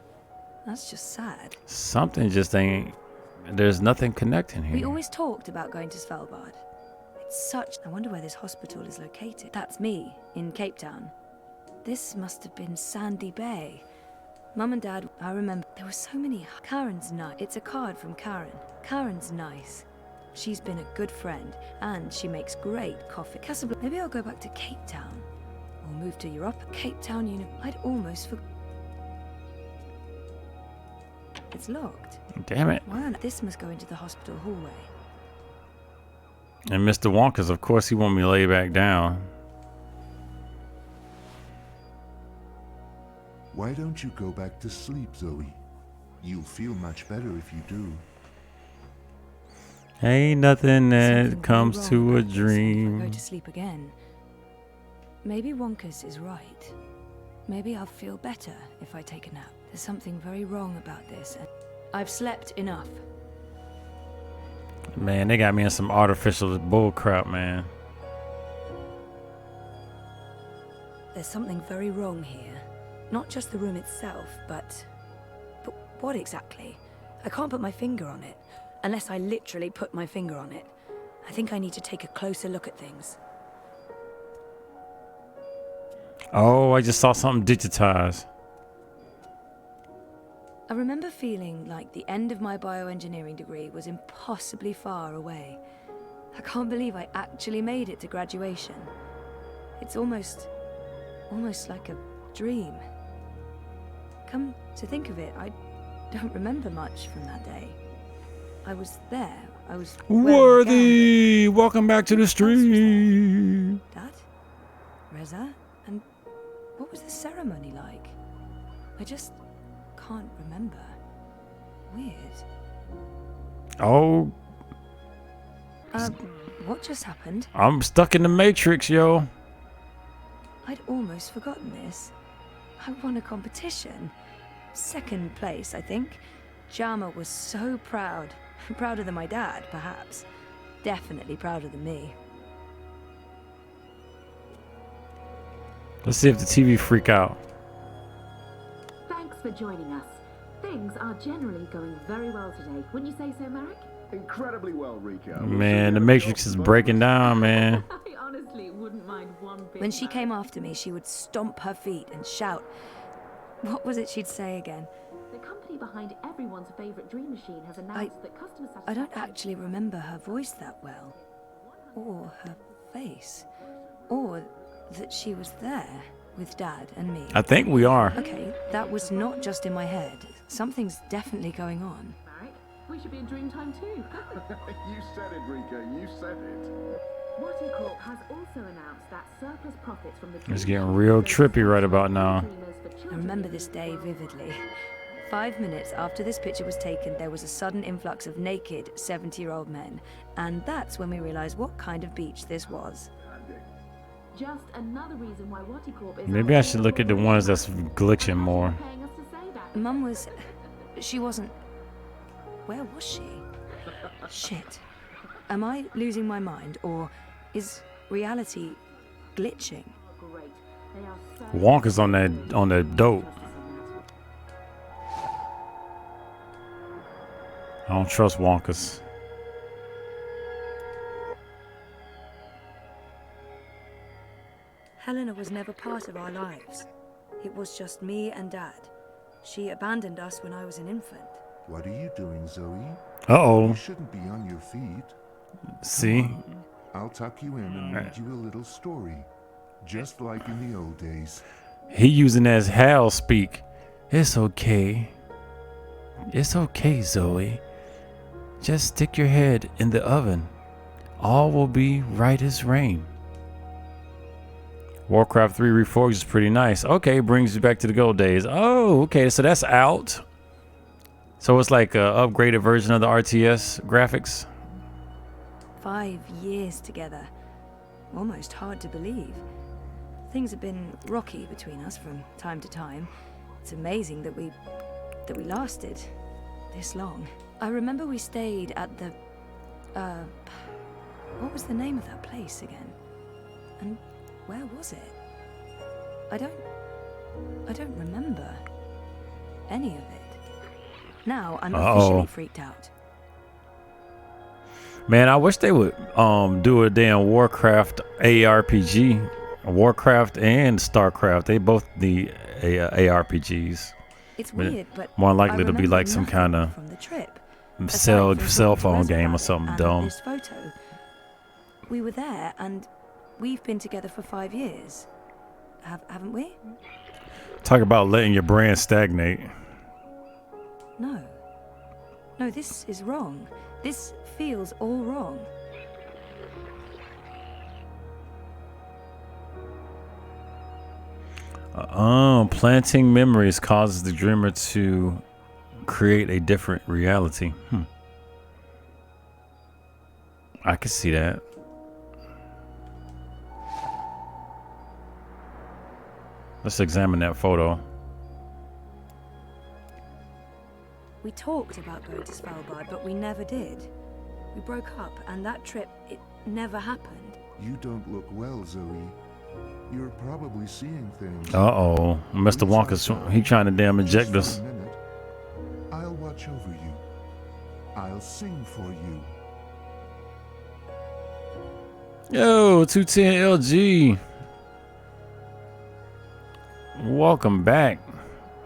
That's just sad. Something just ain't. There's nothing connecting here. We always talked about going to Svalbard. It's such... I wonder where this hospital is located. That's me, in Cape Town. This must have been Sandy Bay. Mum and Dad, I remember, there were so many... Karen's nice. It's a card from Karen. Karen's nice. She's been a good friend, and she makes great coffee. Casablanca. Maybe I'll go back to Cape Town. Or move to Europe. Cape Town, I'd almost forgot. It's locked. Damn it. Why on earth? This must go into the hospital hallway. And Mr. Wonka's, of course, he want me to lay back down. Why don't you go back to sleep, Zoe? You'll feel much better if you do. Ain't nothing that Something comes wrong to a about this if I dream. go to sleep again. Maybe Wonka's is right. Maybe I'll feel better if I take a nap. There's something very wrong about this. And I've slept enough. Man, they got me in some artificial bull crap, man. There's something very wrong here. Not just the room itself, but what exactly? I can't put my finger on it. Unless I literally put my finger on it. I think I need to take a closer look at things. Oh, I just saw something digitized. I remember feeling like the end of my bioengineering degree was impossibly far away. I can't believe I actually made it to graduation. It's almost like a dream. Come to think of it, I don't remember much from that day. I was there. I was Worthy! Welcome back to the stream. Dad? Reza? And what was the ceremony like? I just can't remember. Weird. Oh, What just happened? I'm stuck in the Matrix, yo. I'd almost forgotten this. I won a competition. Second place, I think. Jama was so proud. Prouder than my dad, perhaps. Definitely prouder than me. Let's see if the TV freak out. Thanks for joining us. Things are generally going very well today. Wouldn't you say so, Marek? Incredibly well, Rika. Man, the Matrix is breaking down, man. I honestly wouldn't mind one bit. When she came after me, she would stomp her feet and shout. What was it she'd say again? The company behind everyone's favorite dream machine has announced that customer satisfaction... I don't actually remember her voice that well. Or her face. Or that she was there with Dad and me. I think we are. Okay, that was not just in my head. Something's definitely going on. Marek, we should be in dream time too. You said it, Rika. You said it. Watty Corp has also announced that surplus profits from the It's getting real trippy right about now. I remember this day vividly. 5 minutes after this picture was taken, there was a sudden influx of naked 70-year-old men, and that's when we realized what kind of beach this was. Just another reason why Watty Corp is Maybe I should look at the ones that's glitching more. Mum was... she wasn't... Where was she? Shit. Am I losing my mind, or is reality glitching? Wonka's on that dope. I don't trust Wonka's. Helena was never part of our lives. It was just me and Dad. She abandoned us when I was an infant. What are you doing, Zoe? Uh-oh. You shouldn't be on your feet. See? I'll tuck you in and read you a little story, just like in the old days. He using as Hal speak. It's okay. It's okay, Zoe. Just stick your head in the oven. All will be right as rain. Warcraft 3 Reforged is pretty nice. Okay, brings you back to the good old days. Oh, okay, so that's out. So it's like an upgraded version of the RTS graphics. 5 years together. Almost hard to believe. Things have been rocky between us from time to time. It's amazing that we lasted this long. I remember we stayed at the what was the name of that place again? And where was it? I don't remember any of it. Now I'm officially freaked out. Man, I wish they would do a damn Warcraft ARPG. Warcraft and StarCraft, they both the ARPGs. It's weird, but more likely to be like nothing some kind of from the trip. cell Aside from phone the game or reservoir something and dumb. This photo. We were there, and we've been together for 5 years. Haven't we? Talk about letting your brand stagnate. No. No, this is wrong. This feels all wrong. Planting memories causes the dreamer to create a different reality. I can see that. Let's examine that photo. We talked about going to Svalbard, but we never did. We broke up, and that trip, it never happened. You don't look well, Zoe. You're probably seeing things. Uh-oh. Mr. Wonka's, he trying to damn eject us. I'll watch over you. I'll sing for you. Yo, 210 LG. Welcome back.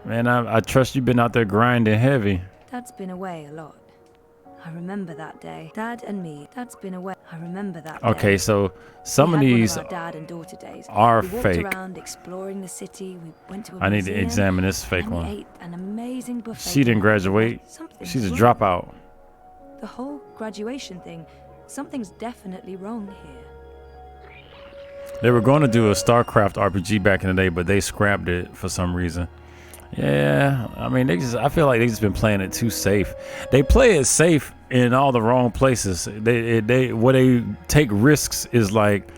Man, I trust you've been out there grinding heavy. Dad's been away a lot. I remember that day. Dad and me. Dad's been away. I remember that day. Okay, so some of these one of our dad and daughter days. are we walked fake. around exploring the city. We went to a I need to museum, examine this fake and we one. ate an amazing buffet. She didn't graduate. Something's She's a wrong. dropout. The whole graduation thing, something's definitely wrong here. They were going to do a StarCraft RPG back in the day, but they scrapped it for some reason. Yeah, I mean, I feel like they just been playing it too safe. They play it safe in all the wrong places. Where they take risks is like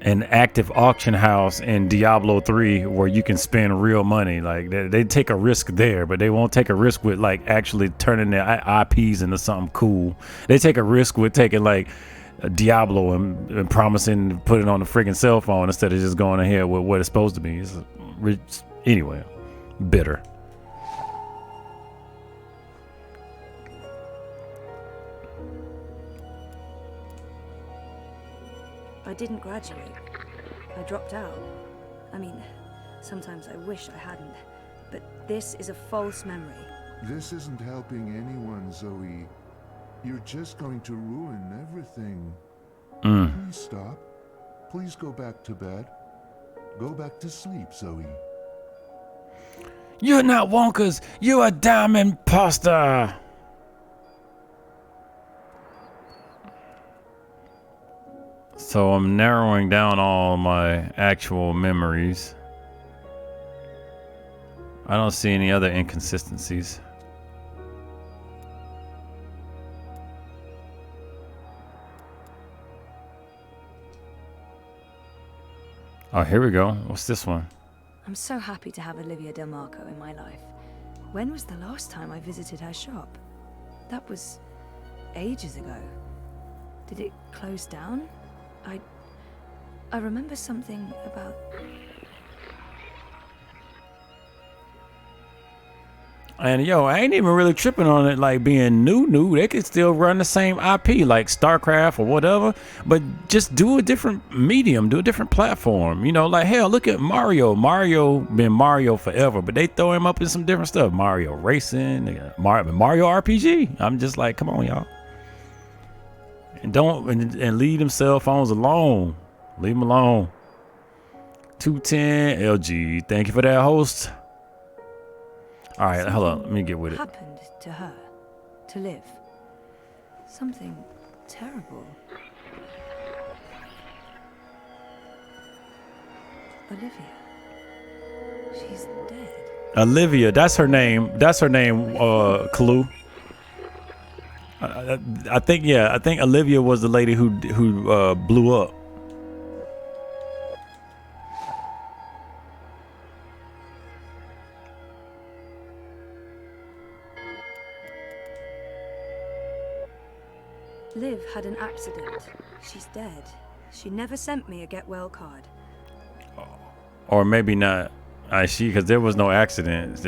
an active auction house in Diablo 3 where you can spend real money. Like they take a risk there, but they won't take a risk with like actually turning their IPs into something cool. They take a risk with taking like Diablo and promising to put it on the friggin' cell phone instead of just going ahead with what it's supposed to be. Anyway, bitter. I didn't graduate. I dropped out. I mean, sometimes I wish I hadn't. But this is a false memory. This isn't helping anyone, Zoe. You're just going to ruin everything. Please stop. Please go back to bed. Go back to sleep, Zoe. You're not Wonka's. You're a damn imposter. So I'm narrowing down all my actual memories. I don't see any other inconsistencies. Oh, here we go. What's this one? I'm so happy to have Olivia Del Marco in my life. When was the last time I visited her shop? That was ages ago. Did it close down? I remember something about... And yo, I ain't even really tripping on it like being new. They could still run the same IP like StarCraft or whatever, but just do a different medium, do a different platform. You know, like hell, look at Mario. Mario been Mario forever, but they throw him up in some different stuff. Mario Racing, Mario RPG. I'm just like, come on, y'all. And don't and leave them cell phones alone. Leave them alone. 210 LG. Thank you for that, host. All right, hold on. Let me get with it. Happened to her, to Liv. Something terrible. Olivia. She's dead. Olivia, that's her name. That's her name, Clue. I think Olivia was the lady who blew up. Liv had an accident. She's dead. She never sent me a get well card. Or maybe not. Because there was no accident.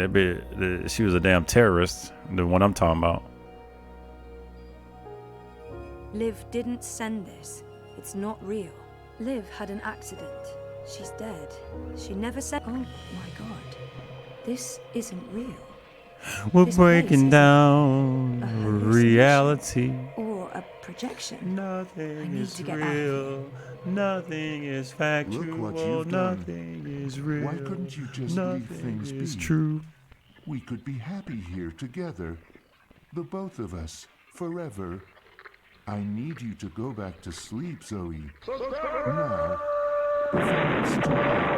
She was a damn terrorist. The one I'm talking about. Liv didn't send this. It's not real. Liv had an accident. She's dead. She never sent... Oh my god. This isn't real. We're This breaking place down reality. Or a projection. Nothing I need is to get out of here. real. Nothing is factual. Look what you've done. Nothing is real. Why couldn't you just leave Nothing things is be? true. We could be happy here together. The both of us, forever. I need you to go back to sleep, Zoe. Now, before it's too late.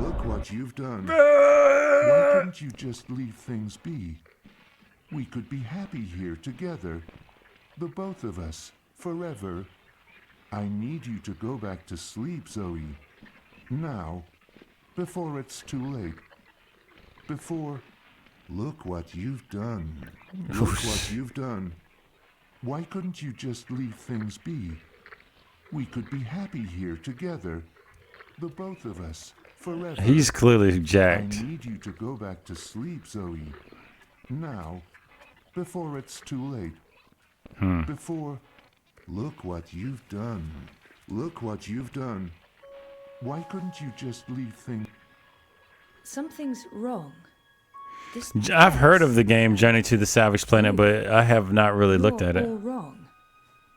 Look what you've done. Why couldn't you just leave things be? We could be happy here together. The both of us, forever. I need you to go back to sleep, Zoe. Now, before it's too late. Before... Look what you've done. Look what you've done. Why couldn't you just leave things be? We could be happy here together. The both of us, forever. He's clearly jacked. I need you to go back to sleep, Zoe. Now, before it's too late. Before... Look what you've done. Look what you've done. Why couldn't you just leave things... Something's wrong. I've heard of the game Journey to the Savage Planet, but I have not really looked at it. You're all wrong.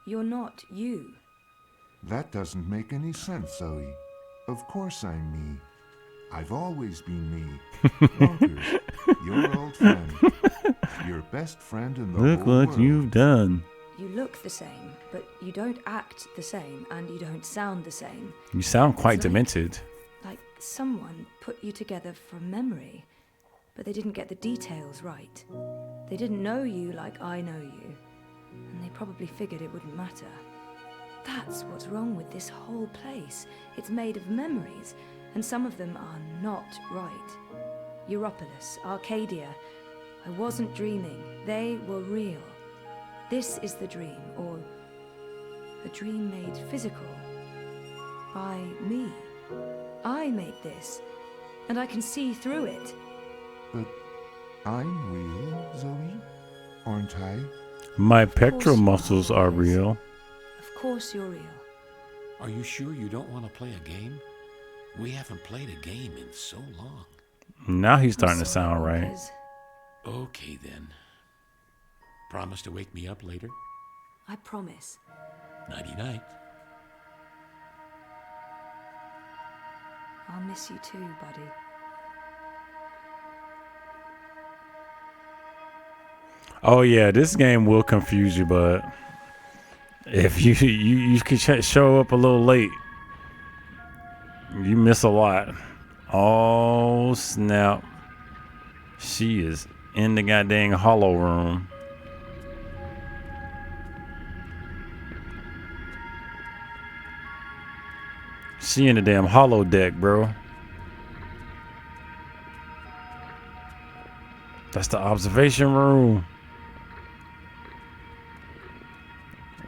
You're not you. That doesn't make any sense, Zoe. Of course I'm me. I've always been me. Bonkers, your old friend. Your best friend in the Look whole what world. you've done. You look the same, but you don't act the same, and you don't sound the same. You sound quite It's like- demented. Like someone put you together from memory, but they didn't get the details right. They didn't know you like I know you, and they probably figured it wouldn't matter. That's what's wrong with this whole place. It's made of memories, and some of them are not right. Europolis, Arcadia. I wasn't dreaming. They were real. This is the dream, or a dream made physical by me. I made this, and I can see through it. But I'm real, Zoe? Aren't I? My pectoral muscles are real. Of course you're real. Are you sure you don't want to play a game? We haven't played a game in so long. Now he's starting to sound right. Okay then. Promise to wake me up later? I promise. Nighty-night. I'll miss you too, buddy. Oh yeah, this game will confuse you, but if you can show up a little late, you miss a lot. Oh snap! She is in the goddamn hollow room. She in the damn hollow deck, bro. That's the observation room.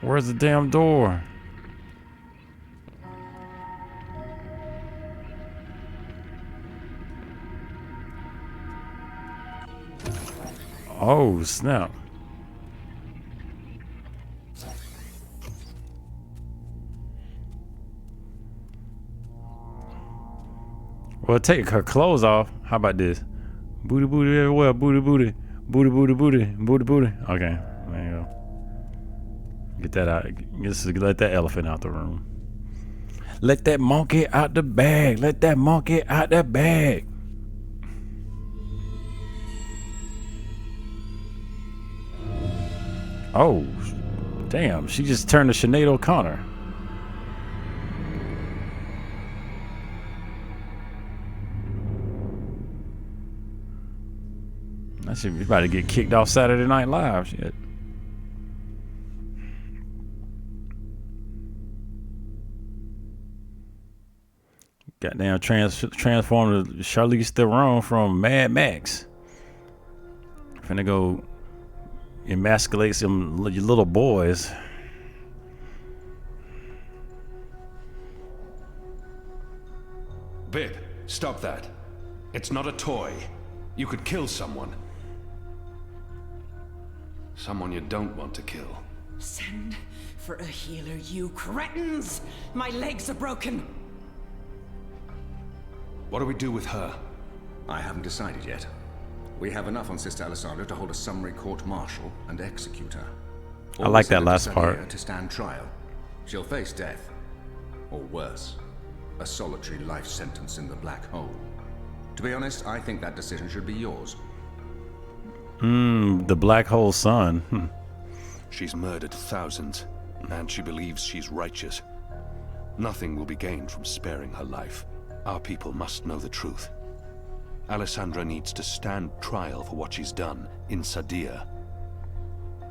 Where's the damn door? Oh, snap. Well, take her clothes off. How about this? Booty, booty everywhere. Booty, booty. Booty, booty, booty. Booty, booty. Okay, there you go. Get that out. Just let that elephant out the room. Let that monkey out the bag. Let that monkey out the bag. Oh, damn. She just turned to Sinead O'Connor. That shit be about to get kicked off Saturday Night Live. Shit. Goddamn transformed to Charlize Theron from Mad Max. Finna go emasculate some little boys. Bib, stop that. It's not a toy. You could kill someone. Someone you don't want to kill. Send for a healer, you cretins! My legs are broken! What do we do with her? I haven't decided yet. We have enough on Sister Alessandra to hold a summary court-martial and execute her. I like that last part. To stand trial. She'll face death. Or worse, a solitary life sentence in the black hole. To be honest, I think that decision should be yours. The black hole sun. She's murdered thousands, and she believes she's righteous. Nothing will be gained from sparing her life. Our people must know the truth. Alessandra needs to stand trial for what she's done in Sadir.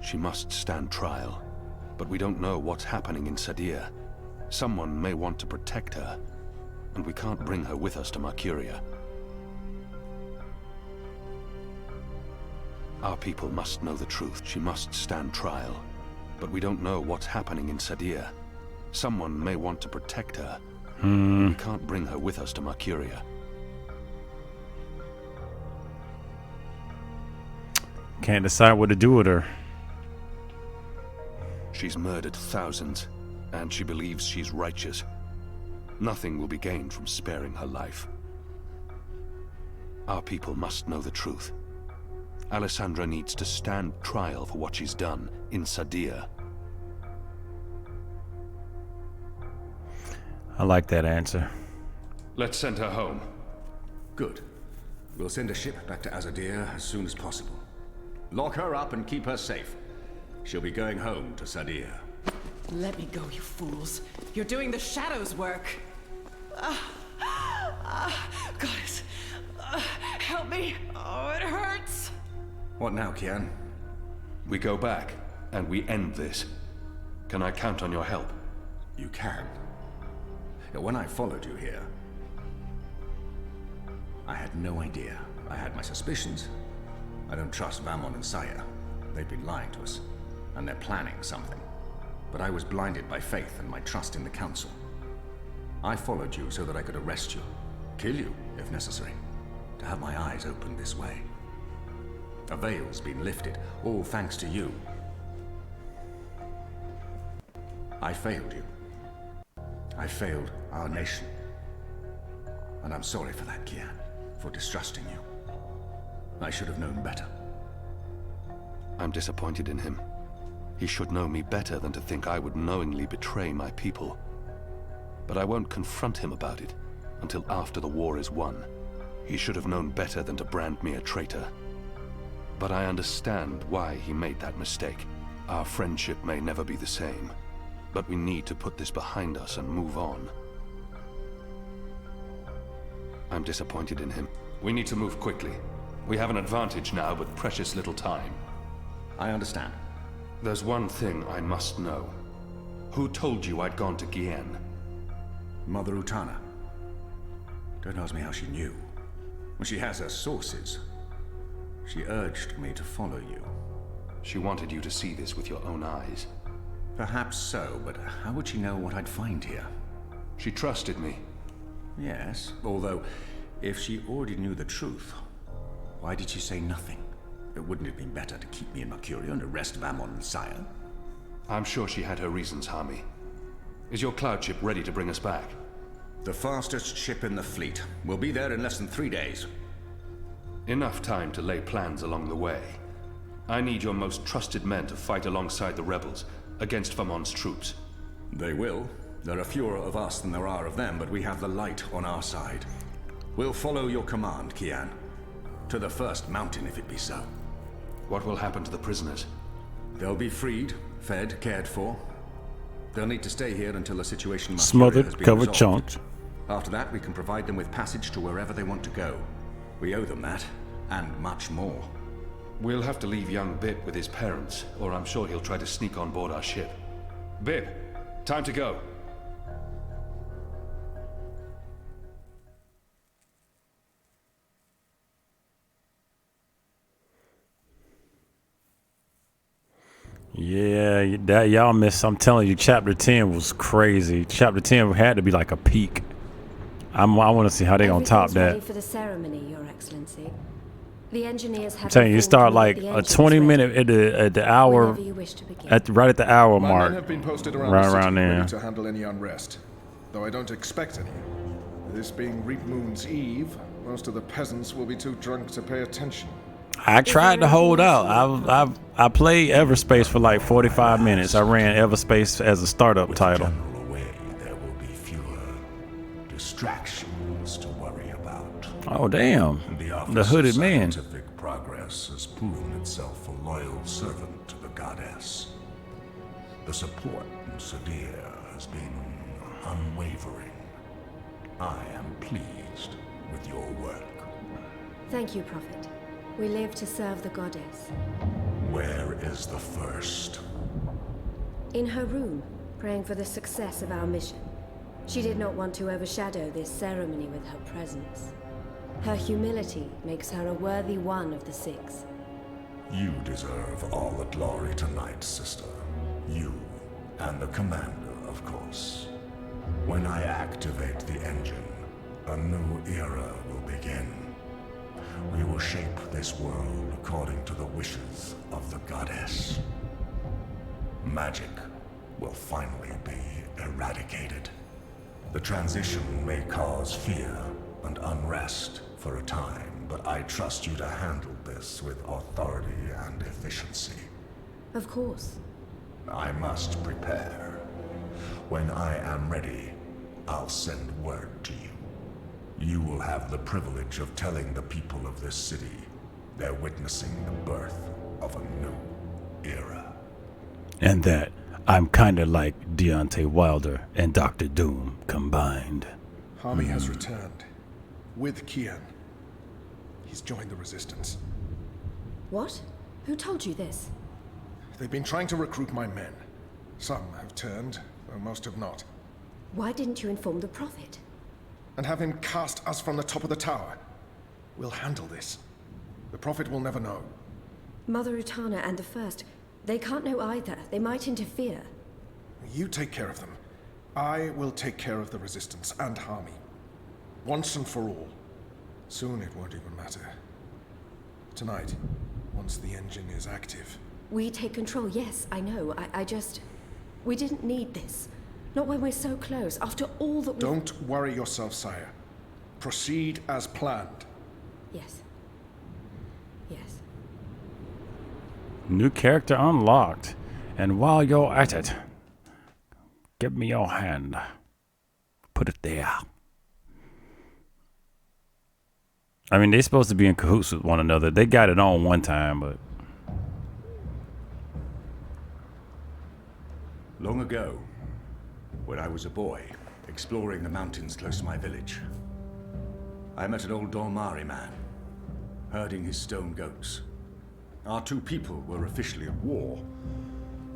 She must stand trial, but we don't know what's happening in Sadir. Someone may want to protect her, and we can't bring her with us to Mercuria. Our people must know the truth. She must stand trial, but we don't know what's happening in Sadir. Someone may want to protect her. We can't bring her with us to Mercuria. Can't decide what to do with her. She's murdered thousands, and she believes she's righteous. Nothing will be gained from sparing her life. Our people must know the truth. Alessandra needs to stand trial for what she's done in Sadir. I like that answer. Let's send her home. Good. We'll send a ship back to Azadir as soon as possible. Lock her up and keep her safe. She'll be going home to Sadir. Let me go, you fools. You're doing the Shadow's work. Goddess, help me. Oh, it hurts. What now, Kian? We go back, and we end this. Can I count on your help? You can. When I followed you here, I had no idea. I had my suspicions. I don't trust Vamon and Saya. They've been lying to us, and they're planning something. But I was blinded by faith and my trust in the Council. I followed you so that I could arrest you, kill you, if necessary, to have my eyes opened this way. A veil's been lifted, all thanks to you. I failed you. I failed our nation. And I'm sorry for that, Kian, for distrusting you. I should have known better. I'm disappointed in him. He should know me better than to think I would knowingly betray my people. But I won't confront him about it until after the war is won. He should have known better than to brand me a traitor. but I understand why he made that mistake. Our friendship may never be the same, but we need to put this behind us and move on. I'm disappointed in him. We need to move quickly. We have an advantage now, but precious little time. I understand. There's one thing I must know. Who told you I'd gone to Gien? Mother Utana. Don't ask me how she knew. Well, she has her sources. She urged me to follow you. She wanted you to see this with your own eyes. Perhaps so, but how would she know what I'd find here? She trusted me. Yes, although, if she already knew the truth, why did she say nothing? Wouldn't it be better to keep me in Mercuria and arrest Vamon and Sire? I'm sure she had her reasons, Hami. Is your cloud ship ready to bring us back? The fastest ship in the fleet. We'll be there in less than 3 days. Enough time to lay plans along the way. I need your most trusted men to fight alongside the rebels, against Vamon's troops. They will. There are fewer of us than there are of them, but we have the light on our side. We'll follow your command, Kian. To the first mountain, if it be so. What will happen to the prisoners? They'll be freed, fed, cared for. They'll need to stay here until the situation smothered, covered, chunked. After that, we can provide them with passage to wherever they want to go. We owe them that, and much more. We'll have to leave young Bip with his parents, or I'm sure he'll try to sneak on board our ship. Bip, time to go. Yeah, that y'all missed. I'm telling you, chapter 10 was crazy. Chapter 10 had to be like a peak. I want to see how they gonna top that. Ready for the ceremony, Your Excellency. The engineers have. I'm telling you, you start like a 20-minute at the hour, right at the hour mark. My men have been posted around right the city, around there. ready to handle any unrest. Though I don't expect any. This being Reap Moon's Eve, most of the peasants will be too drunk to pay attention. I tried to hold out. I played Everspace for like 45 minutes. I ran Everspace as a startup title. There will be fewer distractions to worry about. Oh damn! The hooded man. Scientific progress has proven itself a loyal servant to the goddess. The support in Sadir has been unwavering. I am pleased with your work. Thank you, Prophet. We live to serve the goddess. Where is the first? In her room, praying for the success of our mission. She did not want to overshadow this ceremony with her presence. Her humility makes her a worthy one of the six. You deserve all the glory tonight, sister. You and the commander, of course. When I activate the engine, a new era will begin. We will shape this world according to the wishes of the goddess. Magic will finally be eradicated. The transition may cause fear and unrest for a time, but I trust you to handle this with authority and efficiency. Of course. I must prepare. When I am ready, I'll send word to you. You will have the privilege of telling the people of this city they're witnessing the birth of a new era. And that I'm kinda like Deontay Wilder and Dr. Doom combined. Hami has returned. With Kian. He's joined the Resistance. What? Who told you this? They've been trying to recruit my men. Some have turned, though most have not. Why didn't you inform the Prophet? And have him cast us from the top of the tower. We'll handle this. The Prophet will never know. Mother Utana and the First, they can't know either. They might interfere. You take care of them. I will take care of the Resistance and Hami. Once and for all. Soon it won't even matter. Tonight, once the engine is active. We take control, yes, I know. I just... We didn't need this. Not when we're so close, after all that we... Don't worry yourself, sire. Proceed as planned. Yes. Yes. New character unlocked. And while you're at it, give me your hand. Put it there. I mean, they're supposed to be in cahoots with one another. They got it on one time, but... Long ago, when I was a boy, exploring the mountains close to my village, I met an old Dolmari man, herding his stone goats. Our two people were officially at war,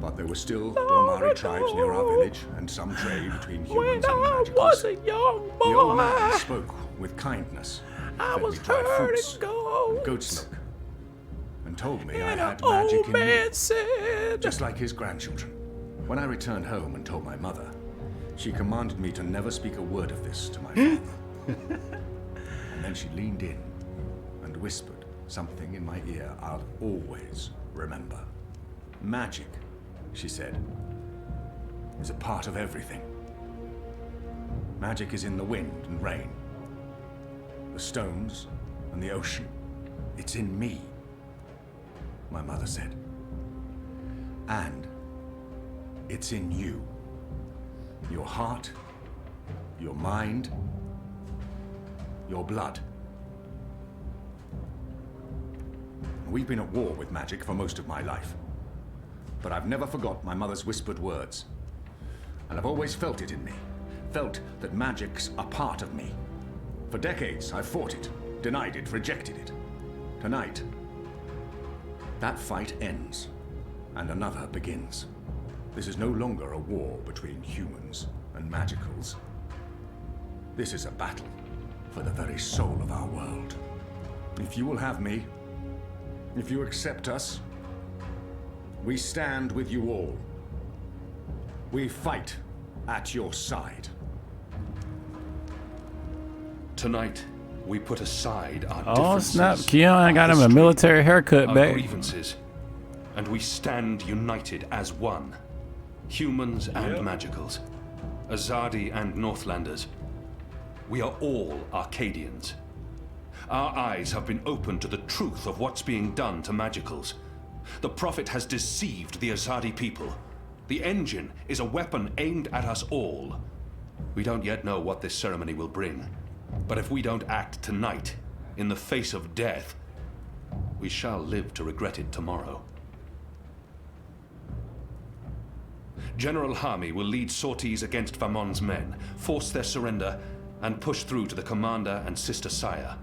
but there were still Dolmari tribes near our village, and some trade between humans and magicals. was a young boy, the old man spoke with kindness, I was dried fruits, herding and goat's milk, and told me I and had an magic old in man me, said, just like his grandchildren. When I returned home and told my mother, she commanded me to never speak a word of this to my father. And then she leaned in and whispered something in my ear I'll always remember. Magic, she said, is a part of everything. Magic is in the wind and rain, the stones and the ocean. It's in me, my mother said. And it's in you. Your heart, your mind, your blood. We've been at war with magic for most of my life. But I've never forgot my mother's whispered words. And I've always felt it in me. Felt that magic's a part of me. For decades, I've fought it, denied it, rejected it. Tonight, that fight ends, and another begins. This is no longer a war between humans and magicals. This is a battle for the very soul of our world. If you will have me, if you accept us, we stand with you all. We fight at your side. Tonight, we put aside our oh differences, snap, Keon got him a history, military haircut our back. grievances, and we stand united as one. Humans and magicals, Azadi and Northlanders. We are all Arcadians. Our eyes have been opened to the truth of what's being done to magicals. The Prophet has deceived the Azadi people. The engine is a weapon aimed at us all. We don't yet know what this ceremony will bring, but if we don't act tonight, in the face of death, we shall live to regret it tomorrow. General Hami will lead sorties against Vamon's men, force their surrender, and push through to the commander and Sister Saya.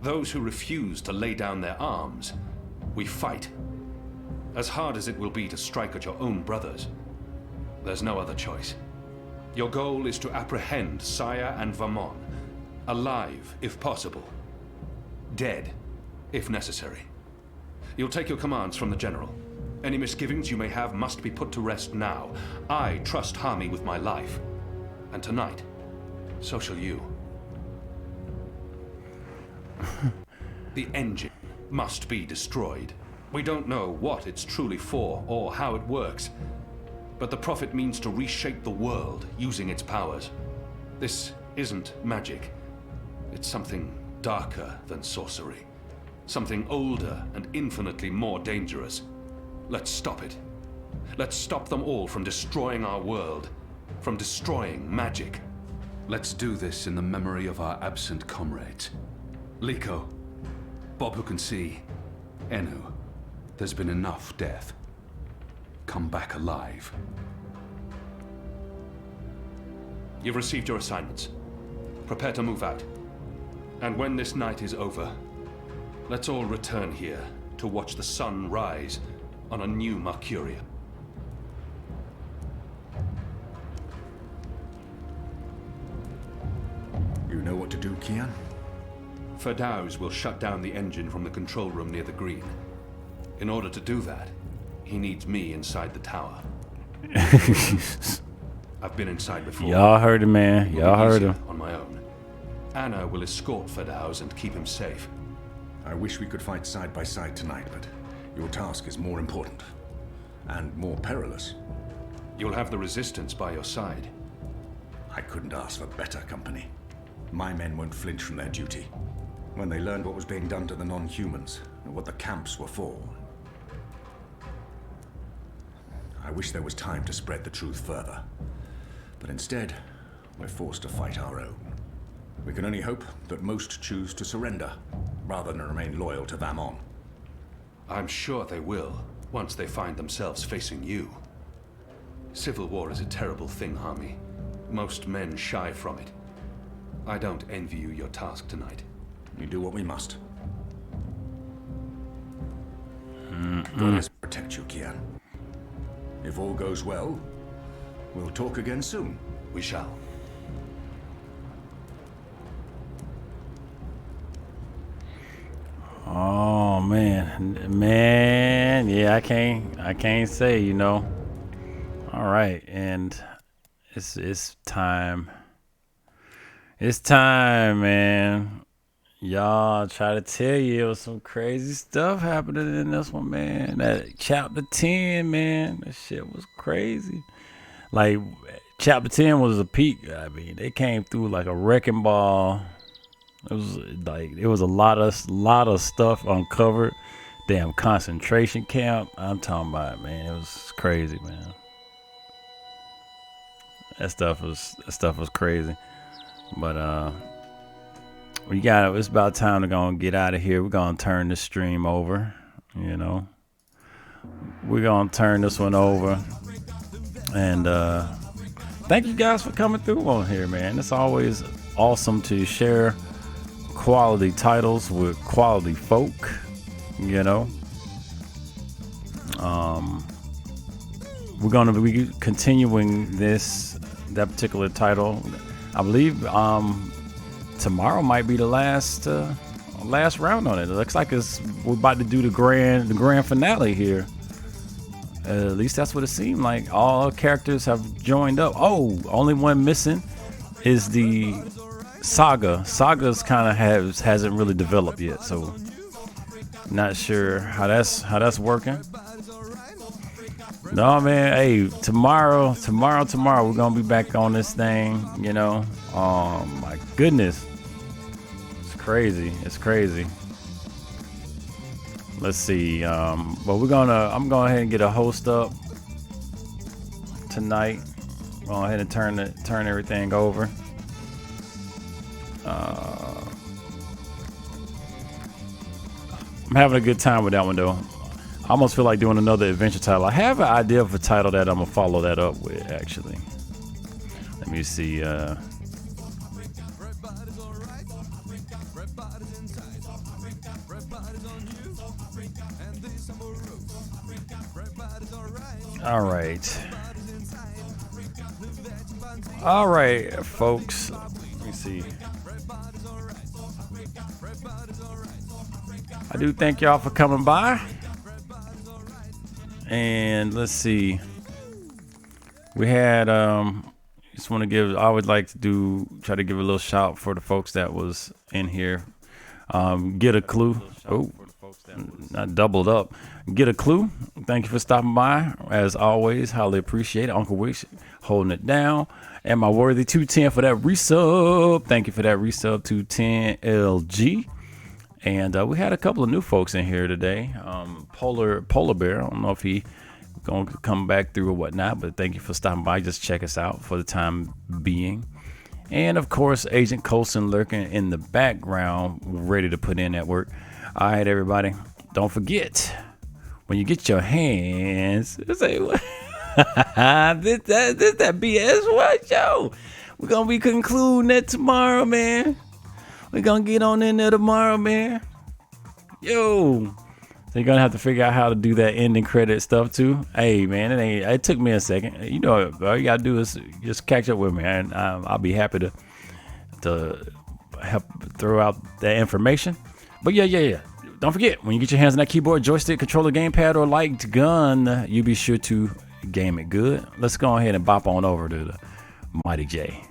Those who refuse to lay down their arms, we fight. As hard as it will be to strike at your own brothers, there's no other choice. Your goal is to apprehend Saya and Vamon, alive if possible, dead if necessary. You'll take your commands from the General. Any misgivings you may have must be put to rest now. I trust Hami with my life. And tonight, so shall you. The engine must be destroyed. We don't know what it's truly for or how it works. But the Prophet means to reshape the world using its powers. This isn't magic. It's something darker than sorcery. Something older and infinitely more dangerous. Let's stop it. Let's stop them all from destroying our world, from destroying magic. Let's do this in the memory of our absent comrades. Liko, Bob who can see, Enu, there's been enough death. Come back alive. You've received your assignments. Prepare to move out. And when this night is over, let's all return here to watch the sun rise on a new Mercuria. You know what to do, Kian? Ferdaus will shut down the engine from the control room near the green. In order to do that, he needs me inside the tower. I've been inside before. Y'all heard him, man. Y'all heard him. On my own. Anna will escort Ferdaus and keep him safe. I wish we could fight side by side tonight, but your task is more important. And more perilous. You'll have the Resistance by your side. I couldn't ask for better company. My men won't flinch from their duty. When they learned what was being done to the non-humans, and what the camps were for. I wish there was time to spread the truth further. But instead, we're forced to fight our own. We can only hope that most choose to surrender, rather than remain loyal to Vamon. I'm sure they will, once they find themselves facing you. Civil war is a terrible thing, Harmy. Most men shy from it. I don't envy you your task tonight. We do what we must. God protect you, Kian. If all goes well, we'll talk again soon. We shall. Oh man, yeah, I can't say, you know. All right, and it's time. It's time, man. Y'all try to tell you it was some crazy stuff happening in this one, man. That chapter 10, man, that shit was crazy. Like, chapter 10 was a peak. I mean, they came through like a wrecking ball. It was a lot of stuff uncovered. Damn concentration camp. I'm talking about it, man. It was crazy, man. That stuff was crazy. But it's about time to go and get out of here. We're gonna turn the stream over, you know. We're gonna turn this one over. And thank you guys for coming through on here, man. It's always awesome to share quality titles with quality folk, you know. We're gonna be continuing that particular title. I believe tomorrow might be the last round on it. It looks like we're about to do the grand finale here. At least that's what it seemed like. All characters have joined up. Oh, only one missing is the Saga. Saga's kind of hasn't really developed yet, so not sure how that's working. No, man. Hey, tomorrow, we're gonna be back on this thing. You know. Oh my goodness, it's crazy. It's crazy. Let's see. But I'm going ahead and get a host up tonight. Go ahead and turn everything over. I'm having a good time with that one though. I almost feel like doing another adventure title. I have an idea of a title that I'm gonna follow that up with, actually. Let me see. All right, folks. Let me see. I do thank y'all for coming by. And let's see. We had just want to give. I would like to try to give a little shout for the folks that was in here. Get a clue. Oh, not doubled up. Get a clue. Thank you for stopping by. As always, highly appreciate it. Uncle Wish holding it down. And my worthy 210 for that resub. Thank you for that resub, 210 LG. And we had a couple of new folks in here today. Polar Bear. I don't know if he gonna come back through or whatnot, but thank you for stopping by. Just check us out for the time being. And of course, Agent Coulson lurking in the background, ready to put in that work. All right, everybody. Don't forget, when you get your hands, say what? this that BS what, yo? We're gonna be concluding that tomorrow, man. We're gonna get on in there tomorrow, man. Yo. So you're gonna have to figure out how to do that ending credit stuff too. Hey, man, it took me a second. You know, all you gotta do is just catch up with me, and I'll be happy to help throw out that information. But yeah. Don't forget, when you get your hands on that keyboard, joystick, controller, gamepad, or light gun, you be sure to game it good. Let's go ahead and bop on over to the Mighty J.